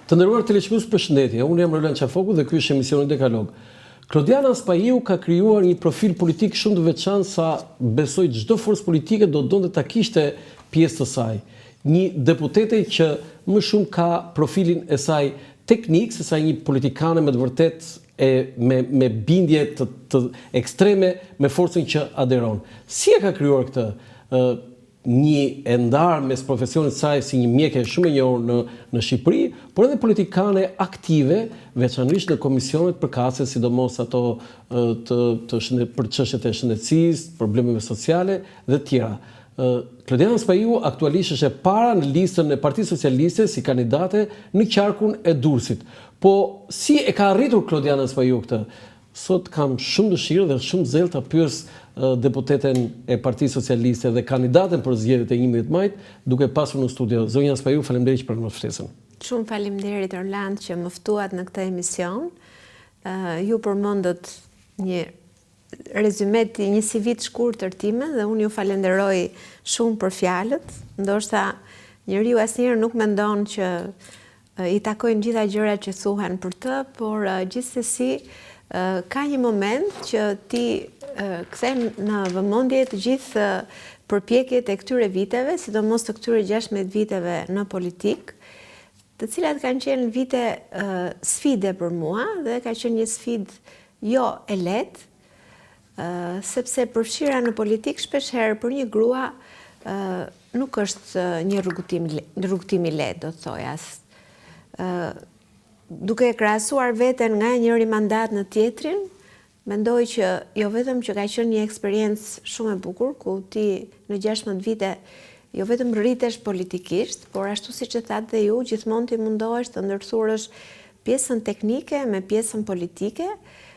Të nderuar teleshikues, përshëndetje. Unë jam Roland Qafoku dhe ky është emisioni Dekalog. Klodiana Spaiu ka krijuar një profil politik shumë të veçantë sa besoj çdo forcë politike do donte ta kishte pjesë të saj. Një deputete që më shumë ka profilin e saj teknik se sa një politikane me të vërtetë me bindje të ekstreme me forcën që aderon. Si e ka krijuar këtë? Një e ndarë mes profesionit saj si një mjeke shumë e njohur në Shqipëri, por edhe politikane aktive, veçanërisht në komisionet përkatëse, sidomos ato për çështjet e shëndetësisë, problemeve sociale dhe tjera. Klodiana Spaiu aktualisht është e para në listën e Partisë Socialiste si kandidate në qarkun e Durrësit. Po si e ka arritur Klodiana Spaiu këtë? Sot kam shumë dëshirë dhe shumë zell ta pyes deputeten e Partisë Socialiste dhe kandidaten për zgjedhjet e 11 majit, duke pasur në studio. Zonja Spaiu, faleminderit që pranove ftesën. Shumë faleminderit Orland që më ftuat në këtë emision. Ju përmendët një rezume të një CV të shkurtër time dhe unë ju falenderoj shumë për fjalët. Ndoshta njeriu asnjëherë nuk mendon që i takojnë gjitha gjërat që thuhen për të, por gjithsesi ka një moment që ti kthen në vëmendje të gjithë përpjekjet e këtyre viteve, sidomos të këtyre 16 viteve në politikë, të cilat kanë qenë vite sfide për mua dhe ka qenë një sfidë jo e lehtë, sepse përfshira në politikë shpeshherë për një grua nuk është një rrugëtim i lehtë, do të thoja. Duke krahasuar veten nga njëri mandat në tjetrin, mendoj që jo vetëm që ka qenë një eksperiencë shumë e bukur, ku ti në 16 vite jo vetëm rritesh politikisht, por ashtu siç e thatë dhe ju, gjithmonë ti mundohesh të ndërthurësh pjesën teknike me pjesën politike,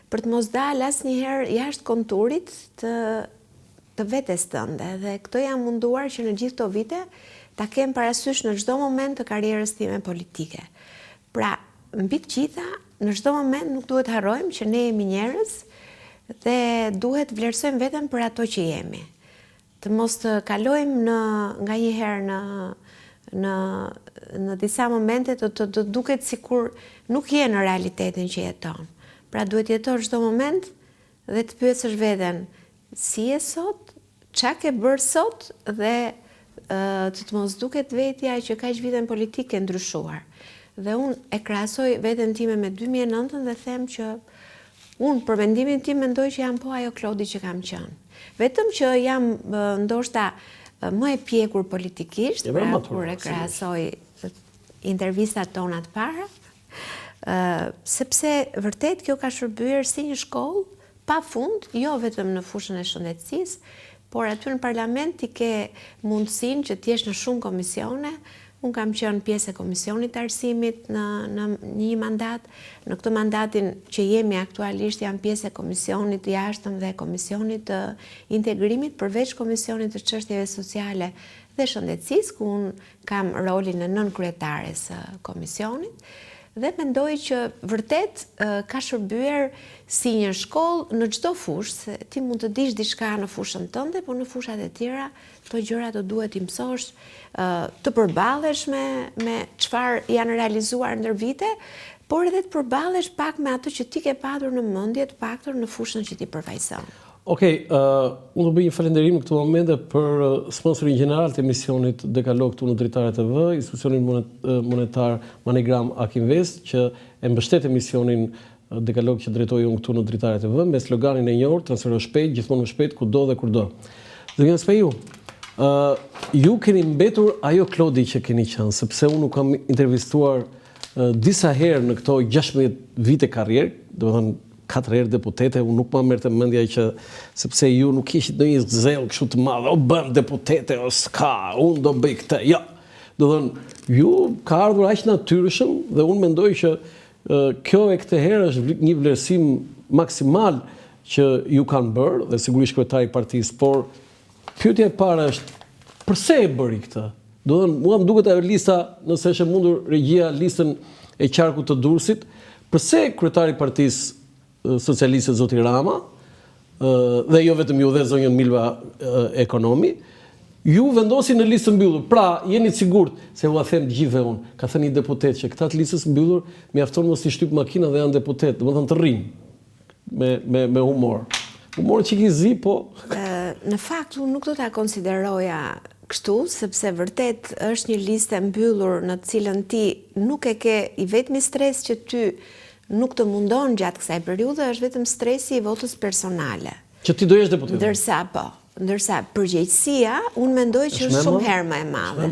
për të mos dalë asnjëherë jashtë konturit të vetes tënde. Dhe këto jam munduar që në gjithë këto vite ta kem parasysh në çdo moment të karrierës time politike. Pra, mbi të gjitha, në çdo moment nuk duhet harrojmë që ne jemi njerëz dhe duhet vlerësojmë veten për ato që jemi. Të mos të kalojmë nganjëherë në disa momente të duket sikur nuk je në realitetin që jeton. Pra duhet jetosh çdo moment dhe të pyesësh veten si je sot, çka ke bërë sot dhe të mos duket vetja që kaq vite në politikë ke ndryshuar. Dhe unë e krahasoj veten time me 2009 dhe them që unë për mendimin tim mendoj që jam po ajo Klodi që kam qenë. Vetëm që jam ndoshta më e pjekur politikisht, pra kur e krahasoj intervistat tona të para, sepse vërtet kjo ka shërbyer si një shkollë pa fund, jo vetëm në fushën e shëndetësisë, por aty në parlament ti ke mundësinë që t'jesh në shumë komisione. Unë kam qenë pjesë e Komisionit të Arsimit në një mandat. Në këtë mandatin që jemi aktualisht jam pjesë e Komisionit të Jashtëm dhe Komisionit të Integrimit, përveç Komisionit të Çështjeve Sociale dhe Shëndetësisë, ku unë kam rolin e nënkryetares së Komisionit. Dhe mendoj që vërtet ka shërbyer si një shkollë në çdo fushë, se ti mund të dish diçka në fushën tënde, por në fushat e tjera këto gjëra do duhet t'i mësosh, të përballesh me çfarë janë realizuar ndër vite, por edhe të përballesh pak me ato që ti ke patur në mendje, të paktën në fushën që ti përfaqëson. Okej, unë do bëj një falënderim në këtë moment për sponsorin gjeneral të emisionit Dekalog këtu në Dritare TV, institucionin monetar Manigram Akinvest, që e mbështet emisionin Dekalog që drejtoj unë këtu në Dritare TV, me sloganin e njohur, transfero shpejt, gjithmonë më shpejt, kudo dhe kurdo. Zonja Spaiu, ju keni mbetur ajo Klodi që keni qenë, sepse unë kam intervistuar disa herë në këto 16 vite karrierë, do të thënë 4 herë deputete, unë nuk ma merrte mendja që sepse ju nuk kishit ndonjë zell kështu të madh, o bëm deputete, o s'ka, unë do bëj këtë. Jo. Do thënë, ju ka ardhur aq natyrshëm dhe unë mendoj që kjo e këtë herë është një vlerësim maksimal që ju kanë bërë dhe sigurisht kryetari i partisë, por pyetja e parë është pse e bëri këtë? Do thënë, mua më duket ajo lista, nëse është e mundur regjia listën e qarkut të Durrësit, pse kryetari i partisë Socialiste zoti Rama, dhe jo vetëm ju dhe zonjën Milva Ekonomi, Ju vendosin në listë mbyllur. Pra, jeni të sigurt se u a them gjithëve unë. Ka thënë një deputet që këta të listës mbyllur mjafton mos i shtyp makina dhe janë deputet, domethënë të rrinë me humor. Humor që i zi, po. Në fakt, unë nuk do ta konsideroja kështu, sepse vërtet është një listë e mbyllur në të cilën ti nuk e ke i vetmi stres që ty nuk të mundon gjatë kësaj periudhe, është vetëm stresi i votës personale. Që ti do jesh deputet. Ndërsa përgjegjësia, unë mendoj që është shumë herë më e madhe.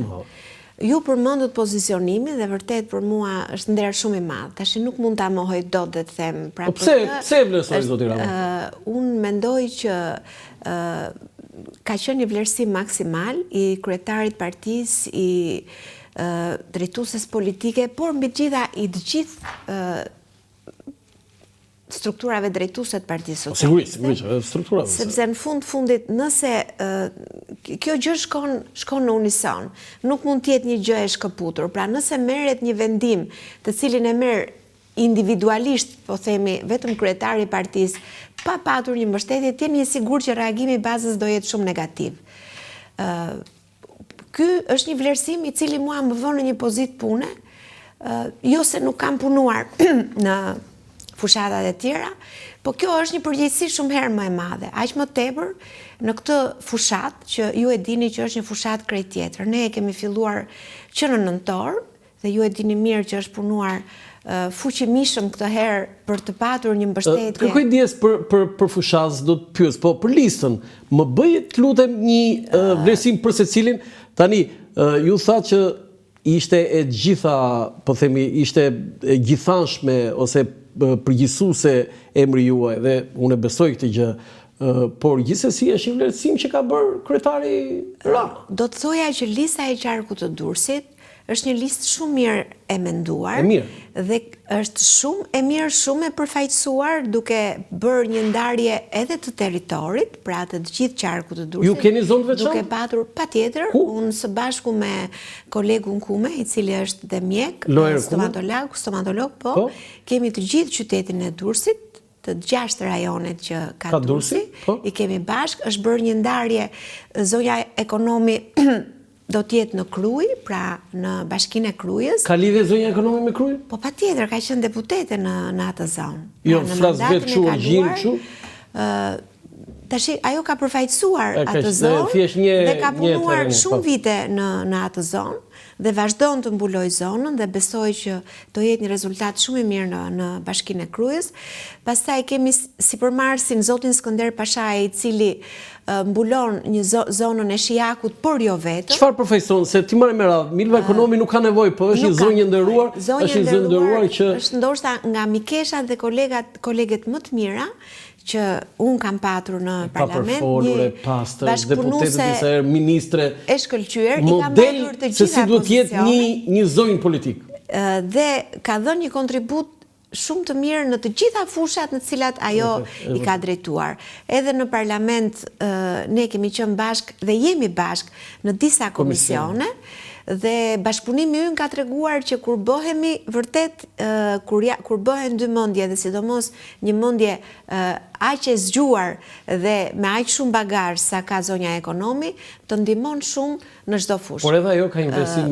Ju përmendët pozicionimin dhe vërtet për mua është nder shumë i madh. Tash nuk mund ta mohoj dot dhe të them pra. Po pse e vlerësoj zoti Rama? Unë mendoj që ka qenë një vlerësim maksimal i kryetarit partisë, i drejtueses politike, por mbi të gjitha i të gjithë strukturave drejtuese të Partisë Socialiste. Sigurisht, strukturave. Sepse në fundit, nëse kjo gjë shkon në unison, nuk mund të jetë një gjë e shkëputur. Pra nëse merret një vendim të cilin e merr individualisht, po themi, vetëm kryetari i partisë, pa patur një mbështetje, jeni i sigurt që reagimi i bazës do jetë shumë negativ. Ky është një vlerësim i cili mua më vën në një pozitë pune, jo se nuk kam punuar në fushatat e tjera, po kjo është një përgjegjësi shumë herë më e madhe. Aq më tepër në këtë fushat që ju e dini që është një fushat krejt tjetër. Ne e kemi filluar që në nëntor dhe ju e dini mirë që është punuar fuqimishëm këtë herë për të patur një mbështetje. Kërkoj dijes për fushatës, do të pyes, po për listën, më bëj të lutem një vlerësim për secilin. Tani, ju tha që ishte e gjitha, po themi, ishte e gjithanshme ose përgjithësuese emri juaj dhe unë besoj këtë gjë, por gjithsesi është një vlerësim që ka bërë kryetari Rama. Do të thoja që lista e qarkut të Durrësit është një listë shumë mirë e menduar dhe është shumë e mirë, shumë e përfaqësuar duke bërë një ndarje edhe të territorit, pra të gjithë qarkut të Durrësit. Ju keni zonë veçantë? Duke patur patjetër, unë së bashku me kolegun Kume, i cili është dhe mjek, stomatolog, po, kemi të gjithë qytetin e Durrësit, të 6 rajonet që ka Durrësi, i kemi bashkë, është bërë një ndarje, zonja ekonomi do t'jetë në Kruj, pra në bashkinë e Krujës. Ka lidhje zonja ekonomi me Krujën? Po patjetër, ka qenë deputete në atë zonë. Jo, flas vetë kështu, gjinë kështu? Tash ajo ka përfaqësuar atë zonë dhe ka punuar shumë vite në atë zonë dhe vazhdon të mbuloj zonën dhe besoj që do jetë një rezultat shumë i mirë në bashkinë e Krujës. Pastaj kemi sipërmarrësin zotin Skënder Pashaj, i cili mbulon një zonën e Shijakut, por jo vetëm. Çfarë përfaqëson? Se ti marrë me radhë, Milva Ekonomi nuk ka nevojë, po është një zonjë nderuar, është një zonë nderuar që është ndoshta nga mikeshat dhe koleget më të mira që unë kam patur në parlament, bashkëpunuese, ministre, e shkëlqyer, i kam patur të gjitha se si duhet jetë një zonjë politik. Dhe ka dhënë një kontribut shumë të mirë në të gjitha fushat në cilat ajo i ka drejtuar. Edhe në parlament ne kemi qenë bashkë dhe jemi bashkë në disa komisione, dhe bashkëpunimi ynë ka treguar që kur bëhemi vërtet, kur bëhen dy mendje dhe sidomos një mendje aq e zgjuar dhe me aq shumë bagazh sa ka zonja ekonomi, të ndihmon shumë në çdo fushë. Por edhe ajo ka një vlerësim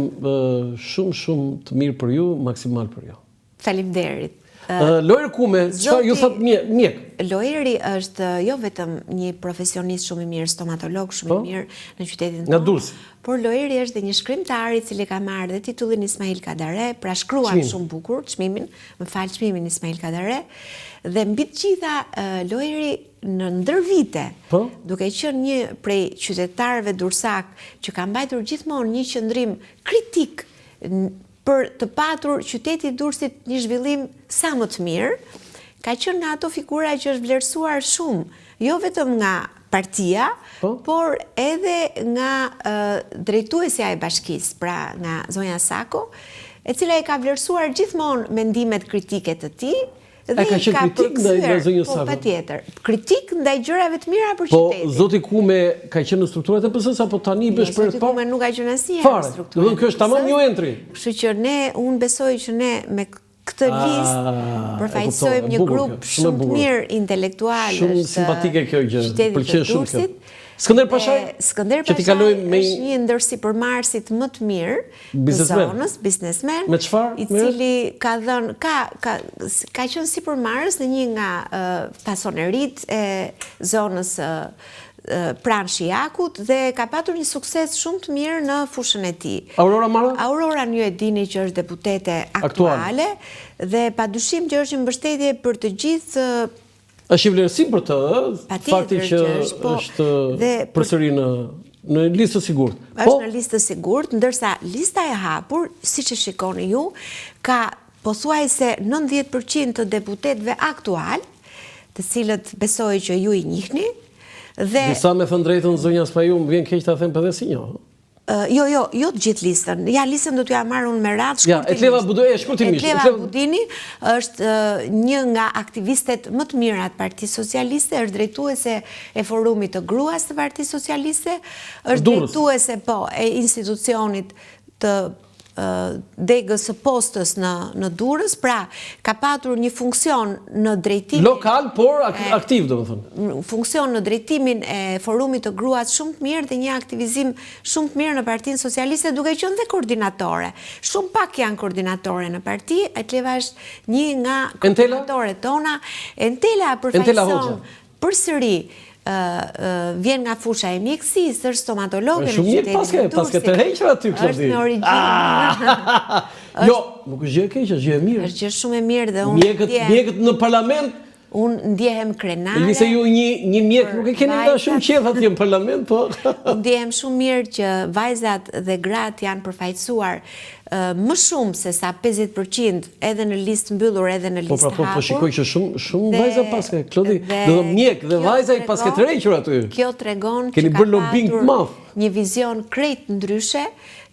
shumë të mirë për ju, maksimal për ju. Faleminderit. Lojër Kume, çfarë ju thot mjek? Lojëri është jo vetëm një profesionist shumë i mirë, stomatolog shumë i mirë në qytetin nga Durrësi. Por Lojëri është dhe një shkrimtar i cili ka marrë dhe titullin Ismail Kadare, pra shkruan shumë bukur, çmimin Ismail Kadare, dhe mbi të gjitha Lojëri në ndër vite, duke qenë një prej qytetarëve durrësak që ka mbajtur gjithmonë një qëndrim kritik për të patur qyteti i Durrësit një zhvillim sa më të mirë, ka qenë nga ato figura që është vlerësuar shumë, jo vetëm nga partia, por edhe nga drejtuesja e bashkisë, pra nga zonja Sako, e cila e ka vlerësuar gjithmonë mendimet kritike të tij. Dhe ka qenë kritik ndaj zonjës Sako? Po, patjetër. Kritik ndaj gjërave të mira për Po, qytetin. zoti Kume ka qenë në strukturat e PS-s apo tani bësh për të parë? Zoti Kume nuk ka qenë asnjëherë në strukturën. Fare. Kjo është tamam një entry. Kështu që unë besoj që ne me këtë listë përfaqësojmë një grup shumë të mirë intelektual. Shumë simpatike kjo gjë. Pëlqen shumë kjo. Skënder Pashaj? Skënder Që t'i Pashaj kalojmë me është një ndër sipërmarrësit më të mirë të Biznesmen. zonës, biznesmen, Me çfarë? i cili ka dhënë ka qenë sipërmarrës në një nga fasoneritë e zonës pranë Shijakut dhe ka patur një sukses shumë të mirë në fushën e tij. Aurora Mara? Aurora ju e dini që është deputete aktuale dhe padyshim që është një mbështetje për të gjithë. Është i vlerësim për të, fakti që është përsëri në listë të sigurt. Është në listë të sigurt, ndërsa lista e hapur, siç e shikoni ju, ka pothuajse 90% të deputetëve aktual, të cilët besoj që ju i njihni. Disa me thënë drejtën zonja Spaju, më vjen keq ta them për dhe si njoh. Jo të gjithë listën. Ja, listën do t'ja marrë unë me radhë shkurtimisht. Shkurtimisht. Etleva Budini është një nga aktivistet më të mirat Partisë Socialiste, është drejtuese e forumit të gruas të Partisë Socialiste, është drejtuese e institucionit të degës së postës në Durrës, pra ka patur një funksion në drejtimin lokal, por aktiv, domethënë. Funksion në drejtimin e forumit të gruas shumë të mirë dhe një aktivizim shumë të mirë në Partinë Socialiste, duke qenë dhe koordinatore. Shumë pak janë koordinatore në parti, Etleva është një nga koordinatore tona. Entela përfaqëson përsëri vjen nga fusha e mjekësisë, është stomatologe në qytetin e Durrësit. Paske të heqër aty, Klodi. Është me origjinë. Jo, nuk është gjë e keqe, është gjë e mirë. Është gjë shumë e mirë dhe unë mjekët në parlament. Unë ndjehem krenare. Elise ju një mjek, nuk e keni nga shumë qef atje në parlament, po. Unë ndjehem shumë mirë që vajzat dhe gratë janë përfaqësuar më shumë se sa 50% edhe në listë mbyllur edhe në listë hapur. Po shikoj që shumë vajza paske, Klodi, dhe mjek dhe vajza i paske të rejqër aty. Kjo tregon që ka patur një vizion krejt ndryshe,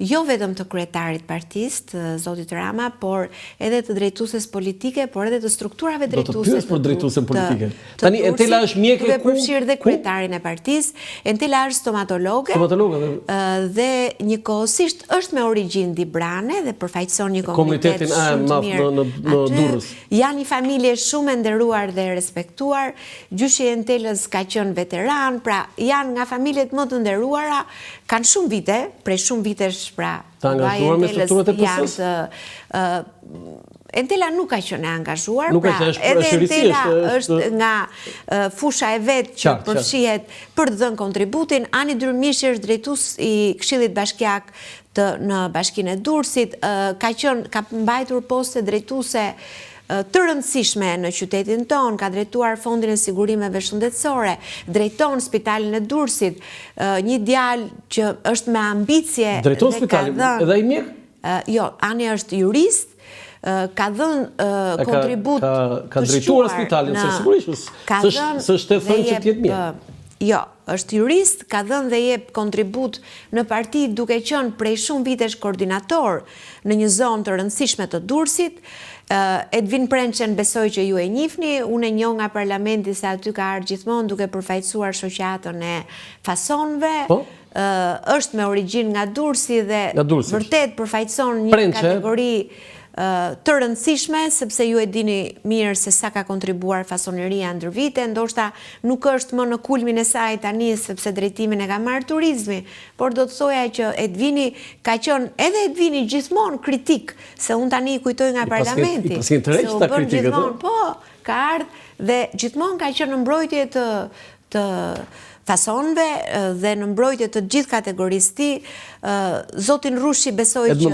jo vetëm të kryetarit partisë, zotit Rama, por edhe të drejtueses politike, por edhe të strukturave drejtuese. Do të pyes për drejtuesen politike. Tani Entela është mjek e ku? Përfshirë dhe kryetarin e partisë. Entela është stomatologe dhe njëkohësisht është me origjinë librane dhe përfaqëson një komunitet shumë të mirë në Durrës. Janë një familje shumë e nderuar dhe respektuar. Gjyshi i Entelës ka qenë veteran, pra janë nga familjet më të nderuara, kanë shumë vite, prej shumë vitesh, pra të angazhuar me strukturat e PS-s? Entela nuk ka qenë e angazhuar, pra edhe Entela është nga fusha e vetë që përfshihet për të dhënë kontributin. Ani Dyrmishi është drejtues i Këshillit Bashkiak në Bashkinë e Durrësit, ka mbajtur poste drejtuese të rëndësishme në qytetin tonë, ka drejtuar Fondin e Sigurimeve Shëndetësore, drejton Spitalin e Durrësit, një djalë që është me ambicie. Drejton Spitalin, edhe ai mjek? Jo, Ani është jurist, ka dhënë kontribut ka drejtuar Spitalin, se sigurisht, s'është e thënë që t'jetë mjek. Jo, është jurist, ka dhënë dhe jep kontribut në parti duke qenë prej shumë vitesh koordinator në një zonë të rëndësishme të Durrësit. Edvin Prençen besoj që ju e njihni, unë e njoh nga parlamenti se aty ka ardhur gjithmonë duke përfaqësuar shoqatën e fasonëve. Është me origjinë nga Durrësi dhe vërtet përfaqëson një kategori të rëndësishme, sepse ju e dini mirë se sa ka kontribuar fasoneria ndër vite, ndoshta nuk është më në kulmin e saj tani sepse drejtimin e ka marrë turizmi, por do të thoja që Edvini ka qenë edhe Edvini gjithmonë kritik, se unë tani i kujtoj nga parlamenti. I pasin të reqë ta kritikët. Po, ka ardhë dhe gjithmonë ka qenë në mbrojtje të fasonëve dhe në mbrojtje të gjithë kategorisë ti. Zotin Rushi besoj që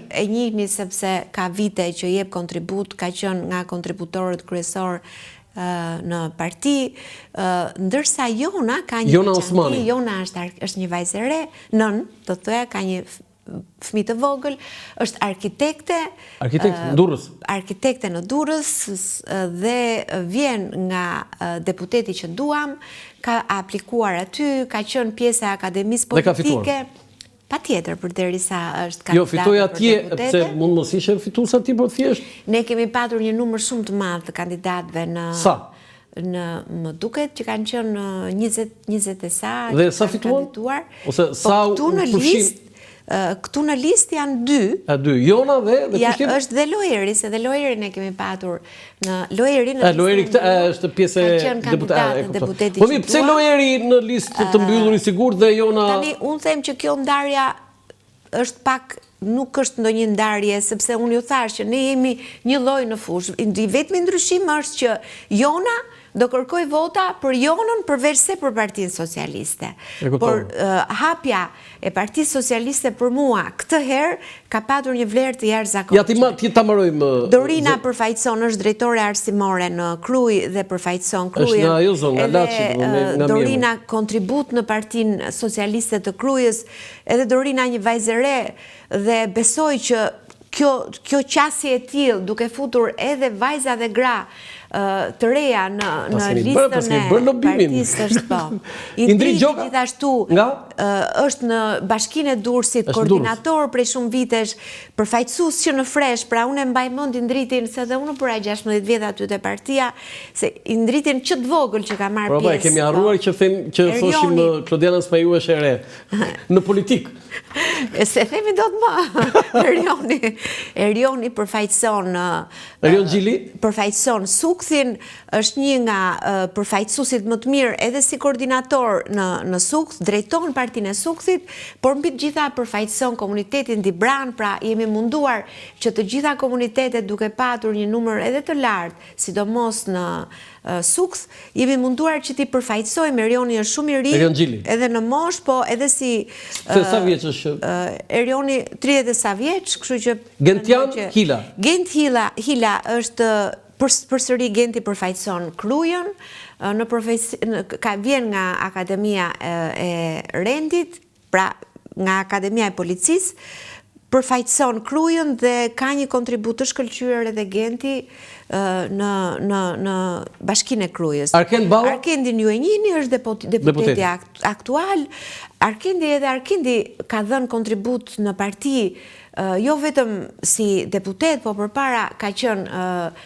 e njihni sepse ka vite që jep kontribut, ka qenë nga kontributorët kryesor në parti, ndërsa Jona ka një veçanti. Jona është një vajzë e re, nën, do të thoya, ka një fëmijë të vogël, është arkitekte. Arkitekte në Durrës. Arkitekte në Durrës dhe vjen nga deputeti që duam, ka aplikuar aty, ka qenë pjesë e akademisë politike. Patjetër, përderisa është kandidate për deputete. Jo, fitoi atje, pse mund mos ishte fitues aty, por thjesht. Ne kemi patur një numër shumë të madh të kandidatëve në Sa? Më duket që kanë qenë 20 e sa. Dhe sa fituan? Ose sa këtu në listë këtu në listë janë 2. Dy, Jona dhe kushtim? Është dhe Lojeri, se dhe Lojerin e kemi patur në Lojeri në Lojeri është pjesë e deputetit. Po pse Lojeri në listë të mbyllur i sigurt dhe Jona? Tani unë them që kjo ndarja është pak, nuk është ndonjë ndarje, sepse unë ju thash që ne jemi një lloj në fushë. Vetmi ndryshim është që Jona do kërkoj vota për Jonën përveç se për Partinë Socialiste. Por hapja e Partisë Socialiste për mua këtë herë ka patur një vlerë të jashtëzakonshme. Ja ti ta mbarojmë. Dorina përfaqëson, është drejtore arsimore në Kruj dhe përfaqëson Krujën. Është në ajo zonë nga Laçi, nga Dorina kontribut në Partinë Socialiste të Krujës, edhe Dorina një vajzë e re dhe besoj që kjo qasje e tillë duke futur edhe vajza dhe gra të reja në listën e partisë është po. Indri gjithashtu është në Bashkinë e Durrësit koordinator prej shumë vitesh, përfaqësues që në Fresh, pra unë e mbaj mend Indritin se edhe unë për 16 vjet aty te partia, se Indritin që të vogël që ka marrë pjesë. Po, kemi harruar që thoshim Klodiana Spaju është e re në politikë. Se themi do të më. Erioni përfaqëson Erion Gjili përfaqëson Sukthin, është një nga përfaqësuesit më të mirë edhe si koordinator në Sukth, drejton Partinë e Sukthit, por mbi të gjitha përfaqëson komunitetin Dibran, pra jemi munduar që të gjitha komunitetet duke patur një numër edhe të lartë, sidomos në Sukth, jemi munduar që t'i përfaqësojmë. Erioni është shumë i ri, edhe në moshë, po edhe si sa vjeç është? Erioni 30 sa vjeç, kështu që Gentian Hila. Gent Hila është përsëri Genti përfaqëson Krujën, vjen nga Akademia e Rendit, pra nga Akademia e Policisë, përfaqëson Krujën dhe ka një kontribut të shkëlqyer edhe Genti në Bashkinë e Krujës. Arkendin ju e njihni, është deputeti aktual. Arkendi ka dhënë kontribut në parti, jo vetëm si deputet, po përpara ka qenë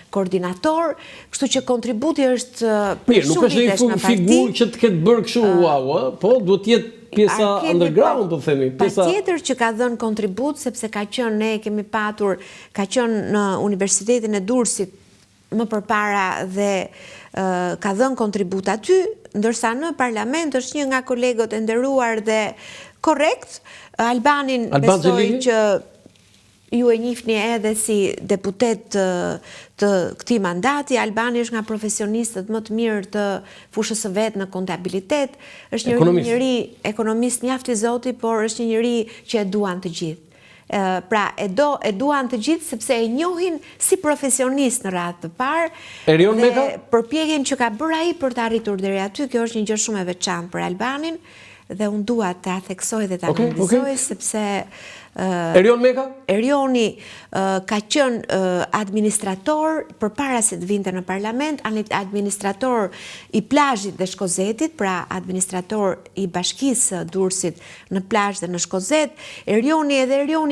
koordinator, kështu që kontributi është për shumë vitesh në parti. Nuk është një figur që të ketë bërë kështu wow, po duhet të jetë pjesa underground, po themi. Patjetër që ka dhënë kontribut, sepse ka qenë, ne kemi patur, ka qenë në Universitetin e Durrësit më përpara dhe ka dhënë kontribut aty, ndërsa në parlament është një nga kolegët e nderuar dhe korrekt. Albanin besoj që ju e njihni edhe si deputet të këtij mandati. Albani është nga profesionistët më të mirë të fushës së vet në kontabilitet, është një njeri ekonomist mjaft i zoti, por është një njeri që e duan të gjithë. Pra e duan të gjithë sepse e njohin si profesionist në radhë të parë dhe përpjekjen që ka bërë ai për të arritur deri aty, kjo është një gjë shumë e veçantë për Albanin dhe unë dua ta theksoj dhe ta ndizoj sepse Erion Meka? Erioni ka qenë administrator përpara se të vinte në parlament, administrator i plazhit dhe Shkozetit, pra administrator i Bashkisë Durrësit në plazh dhe në Shkozet. Erioni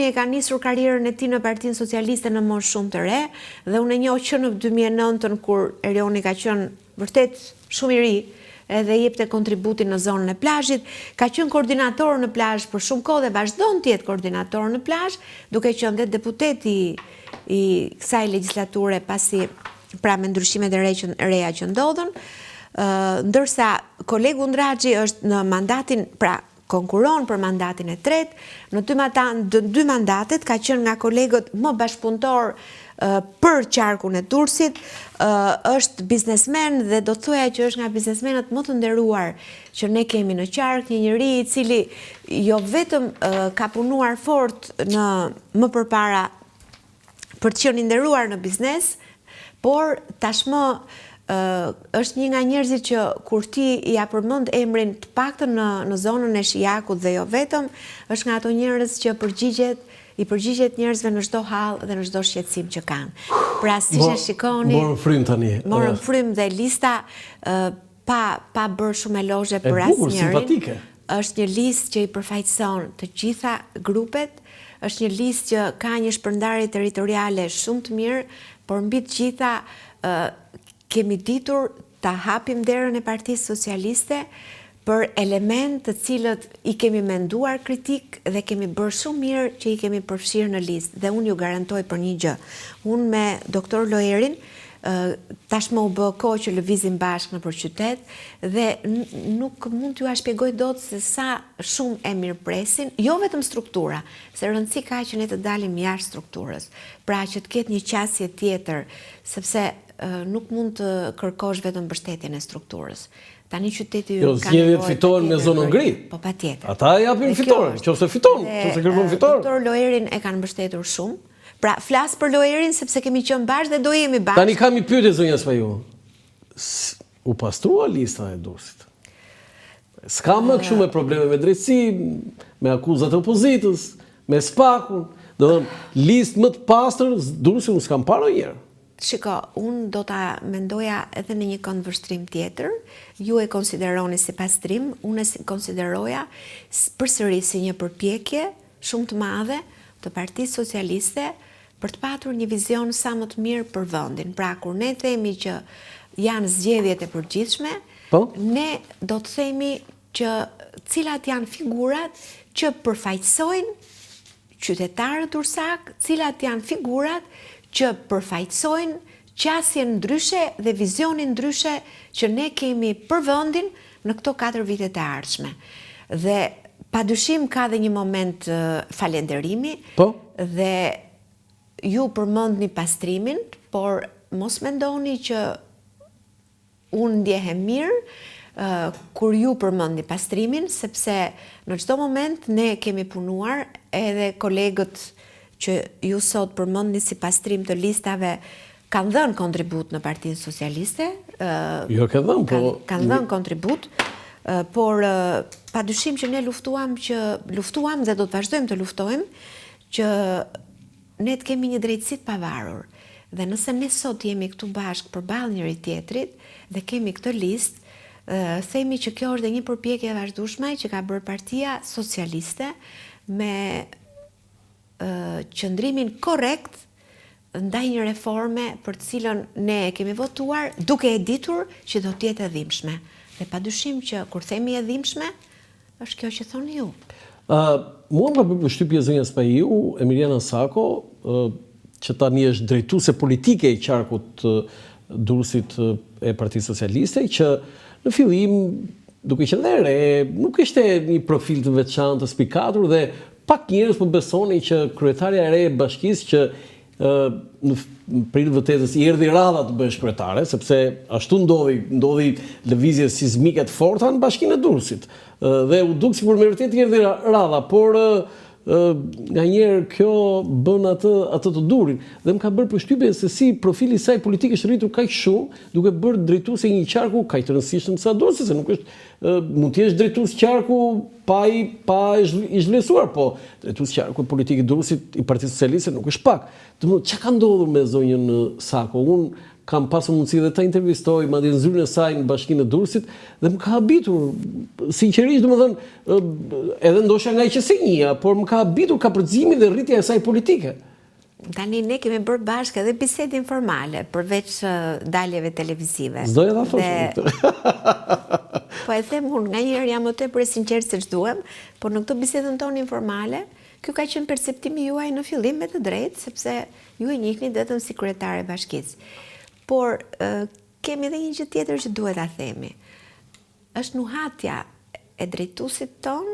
e ka nisur karrierën e tij në Partinë Socialiste në moshë shumë të re dhe unë e njoh që në 2009 kur Erioni ka qenë vërtet shumë i ri, edhe jepte kontributin në zonën e plazhit, ka qenë koordinator në plazh për shumë kohë dhe vazhdon të jetë koordinator në plazh, duke qenë dhe deputet i kësaj legjislature pasi pra me ndryshimet e reja që ndodhen, ndërsa kolegu Ndraxhi është në mandatin, pra konkuron për mandatin e tretë, në dy mandatet ka qenë nga kolegët më bashkëpunëtor për qarkun e Durrësit, është biznesmen dhe do të thoja që është nga biznesmenët më të nderuar që ne kemi në qark, një njeri i cili jo vetëm ka punuar fort më përpara për të qenë i nderuar në biznes, por tashmë është një nga njerëzit që kur ti ja përmend emrin të paktën në zonën e Shijakut dhe jo vetëm, është nga ato njerëz që i përgjigjet njerëzve në çdo hall dhe në çdo shqetësim që kanë. Pra siç e shikoni, morën frym tani. Morën frym dhe lista pa bërë shumë elozhe për asnjërin. Është një listë që i përfaqëson të gjitha grupet, është një listë që ka një shpërndarje territoriale shumë të mirë, por mbi të gjitha kemi ditur ta hapim derën e Partisë Socialiste për element të cilët i kemi menduar kritik dhe kemi bërë shumë mirë që i kemi përfshirë në listë. Dhe unë ju garantoj për një gjë. Unë me doktor Loerin, tashmë u bë kohë që lëvizim bashkë në për qytet dhe nuk mund t'ju shpjegoj dot se sa shumë e mirëpresin, jo vetëm struktura, se rëndësi ka që ne të dalim jashtë strukturës, pra që të ketë një qasje tjetër, sepse nuk mund të kërkosh vetëm mbështetjen e strukturës. Tani qyteti ju ka nevojë fitohen me zonën gri. Po patjetër. Ata japin fitoren, nëse fiton, nëse kërkon fitoren. Doktor Loerin e kanë mbështetur shumë. Pra, flas për Loerin sepse kemi qenë bashkë dhe do jemi bashkë. Tani kam një pyetje zonja Spaju. U pastrua lista e Durrësit. S'ka më kështu me probleme me drejtësi, me akuzat e opozitës, me spakun, do të thënë listë më të pastër Durrësi unë s'kam parë ndonjëherë. Shiko, unë do ta mendoja edhe në një konvështrim tjetër, ju e konsideroni si pastrim, unë e konsideroja përsëri si një përpjekje shumë të madhe të Partisë Socialiste për të patur një vizion sa më të mirë për vendin. Pra, kur ne themi që janë zgjedhjet e përgjithshme, ne do të themi që cilat janë figurat që përfaqësojnë qytetarët durrësak, cilat janë figurat që përfaqësojnë qasjen ndryshe dhe vizionin ndryshe që ne kemi për vendin në këto 4 vitet e ardhshme. Dhe padyshim ka dhe një moment falënderimi dhe ju përmendni pastrimin, por mos mendoni që unë ndjehem mirë kur ju përmendni pastrimin, sepse në çdo moment ne kemi punuar, edhe kolegët që ju sot përmendni si pastrim të listave kanë dhënë kontribut në Partinë Socialiste. Jo ke dhënë, po kanë dhënë kontribut, por padyshim që ne luftuam dhe do të vazhdojmë të luftojmë që ne të kemi një drejtësi të pavarur. Dhe nëse ne sot jemi këtu bashkë përballë njëri tjetrit dhe kemi këtë listë, themi që kjo është dhe një përpjekje e vazhdueshme që ka bërë Partia Socialiste me qëndrimin korrekt ndaj një reforme për të cilën ne e kemi votuar duke e ditur që do të jetë e dhimbshme. Dhe padyshim që kur themi e dhimbshme, është kjo që thoni ju. Mua më bërë përshtypje zonja Spaju, Emiliana Sako, që tani është drejtuese politike i qarkut Durrësit e Partisë Socialiste, që në fillim, duke qenë dhe re, nuk ishte një profil të veçantë të spikatur dhe pak njerëz po besonin që kryetaria e re e bashkisë që në prill vërtetës i erdhi radha të bëhesh kryetare, sepse ashtu ndodhi lëvizje sismike të forta në Bashkinë e Durrësit. Dhe u duk sikur me vërtet i erdhi radha, por nganjëherë kjo bën atë të durin. Dhe më ka bërë përshtypje se si profili i saj politik është rritur kaq shumë, duke bërë drejtuese i një qarku kaq të rëndësishëm sa Durrësi, se nuk është mund të jesh drejtues qarku pa i zhvlerësuar, po drejtues qarku politik i Durrësit i Partisë Socialiste nuk është pak. Domethënë, çka ka ndodhur me zonjën Sako? Unë kam pasur mundësi dhe ta intervistoj, madje në zyrën e saj në Bashkinë e Durrësit, dhe më ka habitur, sinqerisht, domethënë, edhe ndoshta nga qesenjia, por më ka habitur kapërcimi dhe rritja e saj politike. Tani ne kemi bërë bashkë edhe bisedë informale, përveç daljeve televizive. S'doja ta thosh. Po e them unë, nganjëherë jam më tepër e sinqertë se ç'duam, por në këtë bisedën tonë informale, ky ka qenë perceptimi juaj në fillim me të drejtë, sepse ju e njihni vetëm si kryetare e bashkisë. Por kemi edhe një gjë tjetër që duhet ta themi. Është nuhatja e drejtuesit ton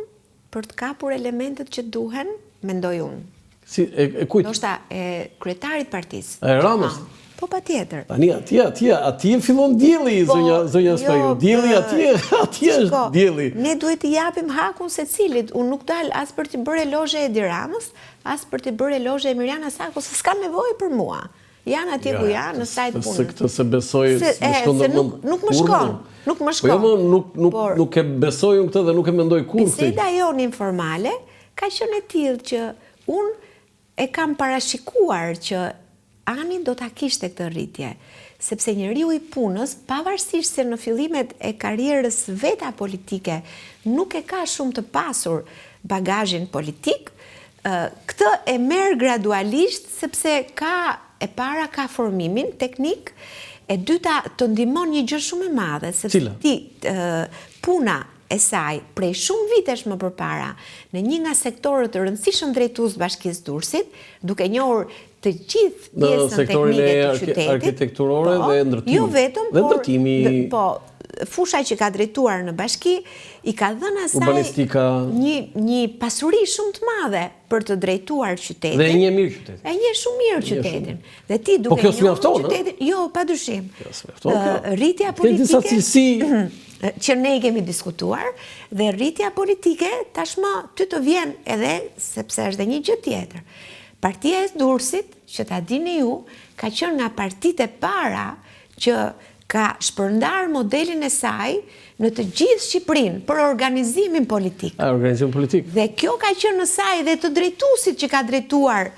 për të kapur elementet që duhen, mendoj unë. Si e kujt? Ndoshta e kryetarit partisë. E Ramës. Po patjetër. Tani atje fillon dielli, zonja Spaju. Dielli atje është dielli. Ne duhet t'i japim hakun secilit. Unë nuk dal as për t'i bërë elozhe Edi Ramës, as për t'i bërë elozhe Emiliana Sako, se s'ka nevojë për mua. Janë atje ku janë, në sajt punën. Se këtë se besoj, nuk më shkon. Nuk më shkon. Po jo, nuk e besoj unë këtë dhe nuk e mendoj kurrë. Biseda jonë informale ka qenë e tillë që unë e kam parashikuar që Ani do ta kishte këtë rritje, sepse njeriu i punës, pavarësisht se në fillimet e karrierës veta politike nuk e ka shumë të pasur bagazhin politik, këtë e merr gradualisht sepse e para ka formimin teknik, e dyta të ndihmon një gjë shumë e madhe, sepse puna e saj prej shumë vitesh më përpara në një nga sektorët të rëndësishëm drejtues Bashkisë Durrësit, duke njohur të gjithë pjesën teknike të qytetit, arkitekturore dhe ndërtimi. Jo vetëm, dhe ndërtimi. Po, fusha që ka drejtuar në bashki i ka dhënë asaj një pasuri shumë të madhe për të drejtuar qytetin. Dhe e një mirë qytetin. E një shumë mirë qytetin. Dhe ti duke kjo s'mjafton, qytetin, jo, padyshim. Rritja politike. Ke disa cilësi që ne i kemi diskutuar, dhe rritja politike tashmë ty të vjen edhe sepse është dhe një gjë tjetër. Partia e Durrësit, që ta dini ju, ka qenë nga partitë e para që ka shpërndar modelin e saj në të gjithë Shqipërinë për organizimin politik. Organizim politik. Dhe kjo ka qenë në saj dhe të drejtuesit që ka drejtuar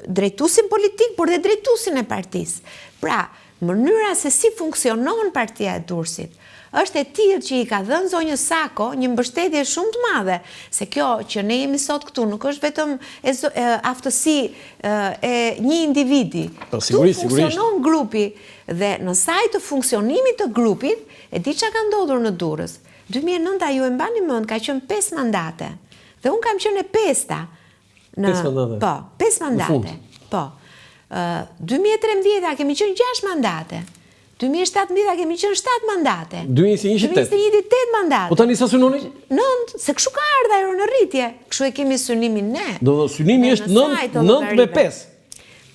drejtuesin politik, por dhe drejtuesin e partisë. Pra, mënyra se si funksionon Partia e Durrësit është e tillë që i ka dhënë zonjës Sako një mbështetje shumë të madhe, se kjo që ne jemi sot këtu nuk është vetëm aftësi e një individi. Këtu funksionon grupi dhe në sajt të funksionimit të grupit, e di çka ka ndodhur në Durrës. 2009 ju e mbani mend, ka qenë 5 mandate. Dhe unë kam qenë e 5-ta. 5 mandate. Po, 5 mandate. Po. 2013 kemi qenë 6 mandate. 2017 kemi qenë 7 mandate. 2021 8 mandate. Po tani sa synoni? 9, se kështu ka ardhur ajo në rritje. Kështu e kemi synimin ne. Do synimi është 9 me 5.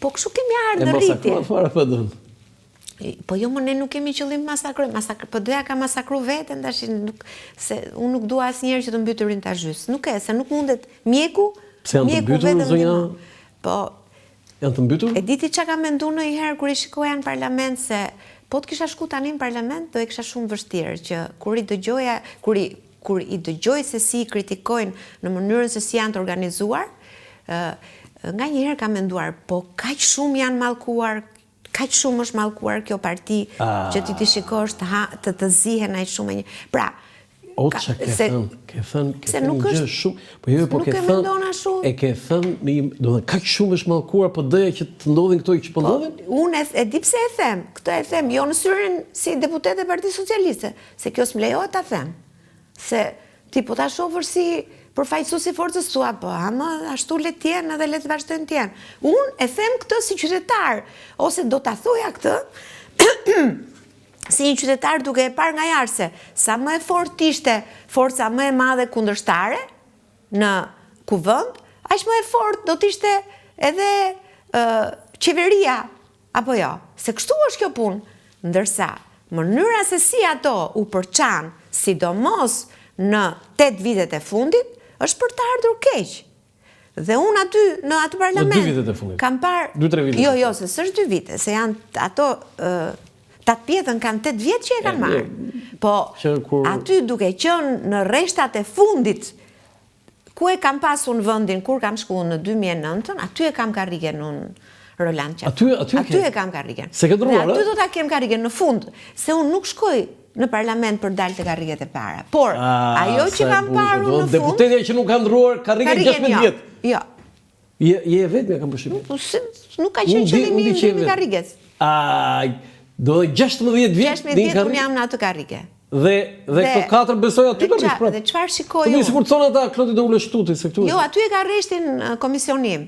Po kështu kemi ardhur në rritje. Fare po don. Po jo, ne nuk kemi qëllim masakroj, po doja ka masakru veten tash, se unë nuk dua asnjëherë që të mbytyrin ta gjys. Nuk e, se nuk mundet mjeku. Pse janë të mbytur zonja? Po janë të mbytur? E diti çka ka menduar ndonjëherë kur i shikoja në parlament, se po të kisha shku tani në parlament, do e kisha shumë vështirë që kur i dëgjoj se si i kritikojnë në mënyrën se si janë të organizuar, nga njëherë ka menduar, po kaq shumë janë mallkuar, kaq shumë është mallkuar kjo parti që ti të shikosh të zihen aq shumë. Pra, ke thënë gjë shumë, po jo, po ke thënë, e ke thënë, do të kaq shumë është mallkuar, po doja që të ndodhin këto që po ndodhin? Unë e di pse e them, këtë e them, jo në syrin si deputet e Partisë Socialiste, se kjo s'mlejohet ta them. Se ti po ta shohësh si përfaqësuesi i forcës tua, po ama ashtu le të jenë edhe le të vazhdojnë të jenë. Unë e them këtë si qytetar, ose do ta thoja këtë si një qytetar duke e parë nga jarse, sa më e fort ishte forca më e madhe kundërshtare në kuvend, aq më e fort do të ishte edhe qeveria, apo jo, se kështu është kjo punë, ndërsa mënyra se si ato u përçan, sidomos në 8 vitet e fundit, është për të ardhur keq. Dhe unë aty në atë parlament në 2 vitet e fundit. Kam parë 2-3 vite. Jo, se s'është 2 vite, se janë ato 8 pjetën kanë 8 vjetë që e kanë marrë. Po, aty duke qenë në rreshtat e fundit, ku e kam pasur në vendin, kur kam shkuar në 2009, aty e kam karrigen unë Roland Qapo. Aty e kam karrigen. Se ke ndruar, aty do ta kem karrigen në fund, se unë nuk shkoj në parlament për dalë të karriget e para. Por, ajo që kam parë në fund... Deputetja që nuk ka ndruar karrigen 16 vjetë. Jo. Je e vetëmja kam përshqipur. Nuk ka qenë qëllimi në karriget. Do dhe 16 vjetë 16 vjetë unë jam në atë karrige. Dhe këto 4 besoj aty të rrish. Dhe çfarë shikoj unë? Të sikur të thonë ata Klodi do uleshtuti se këtu. Jo, aty e ka rreshtin komisionim.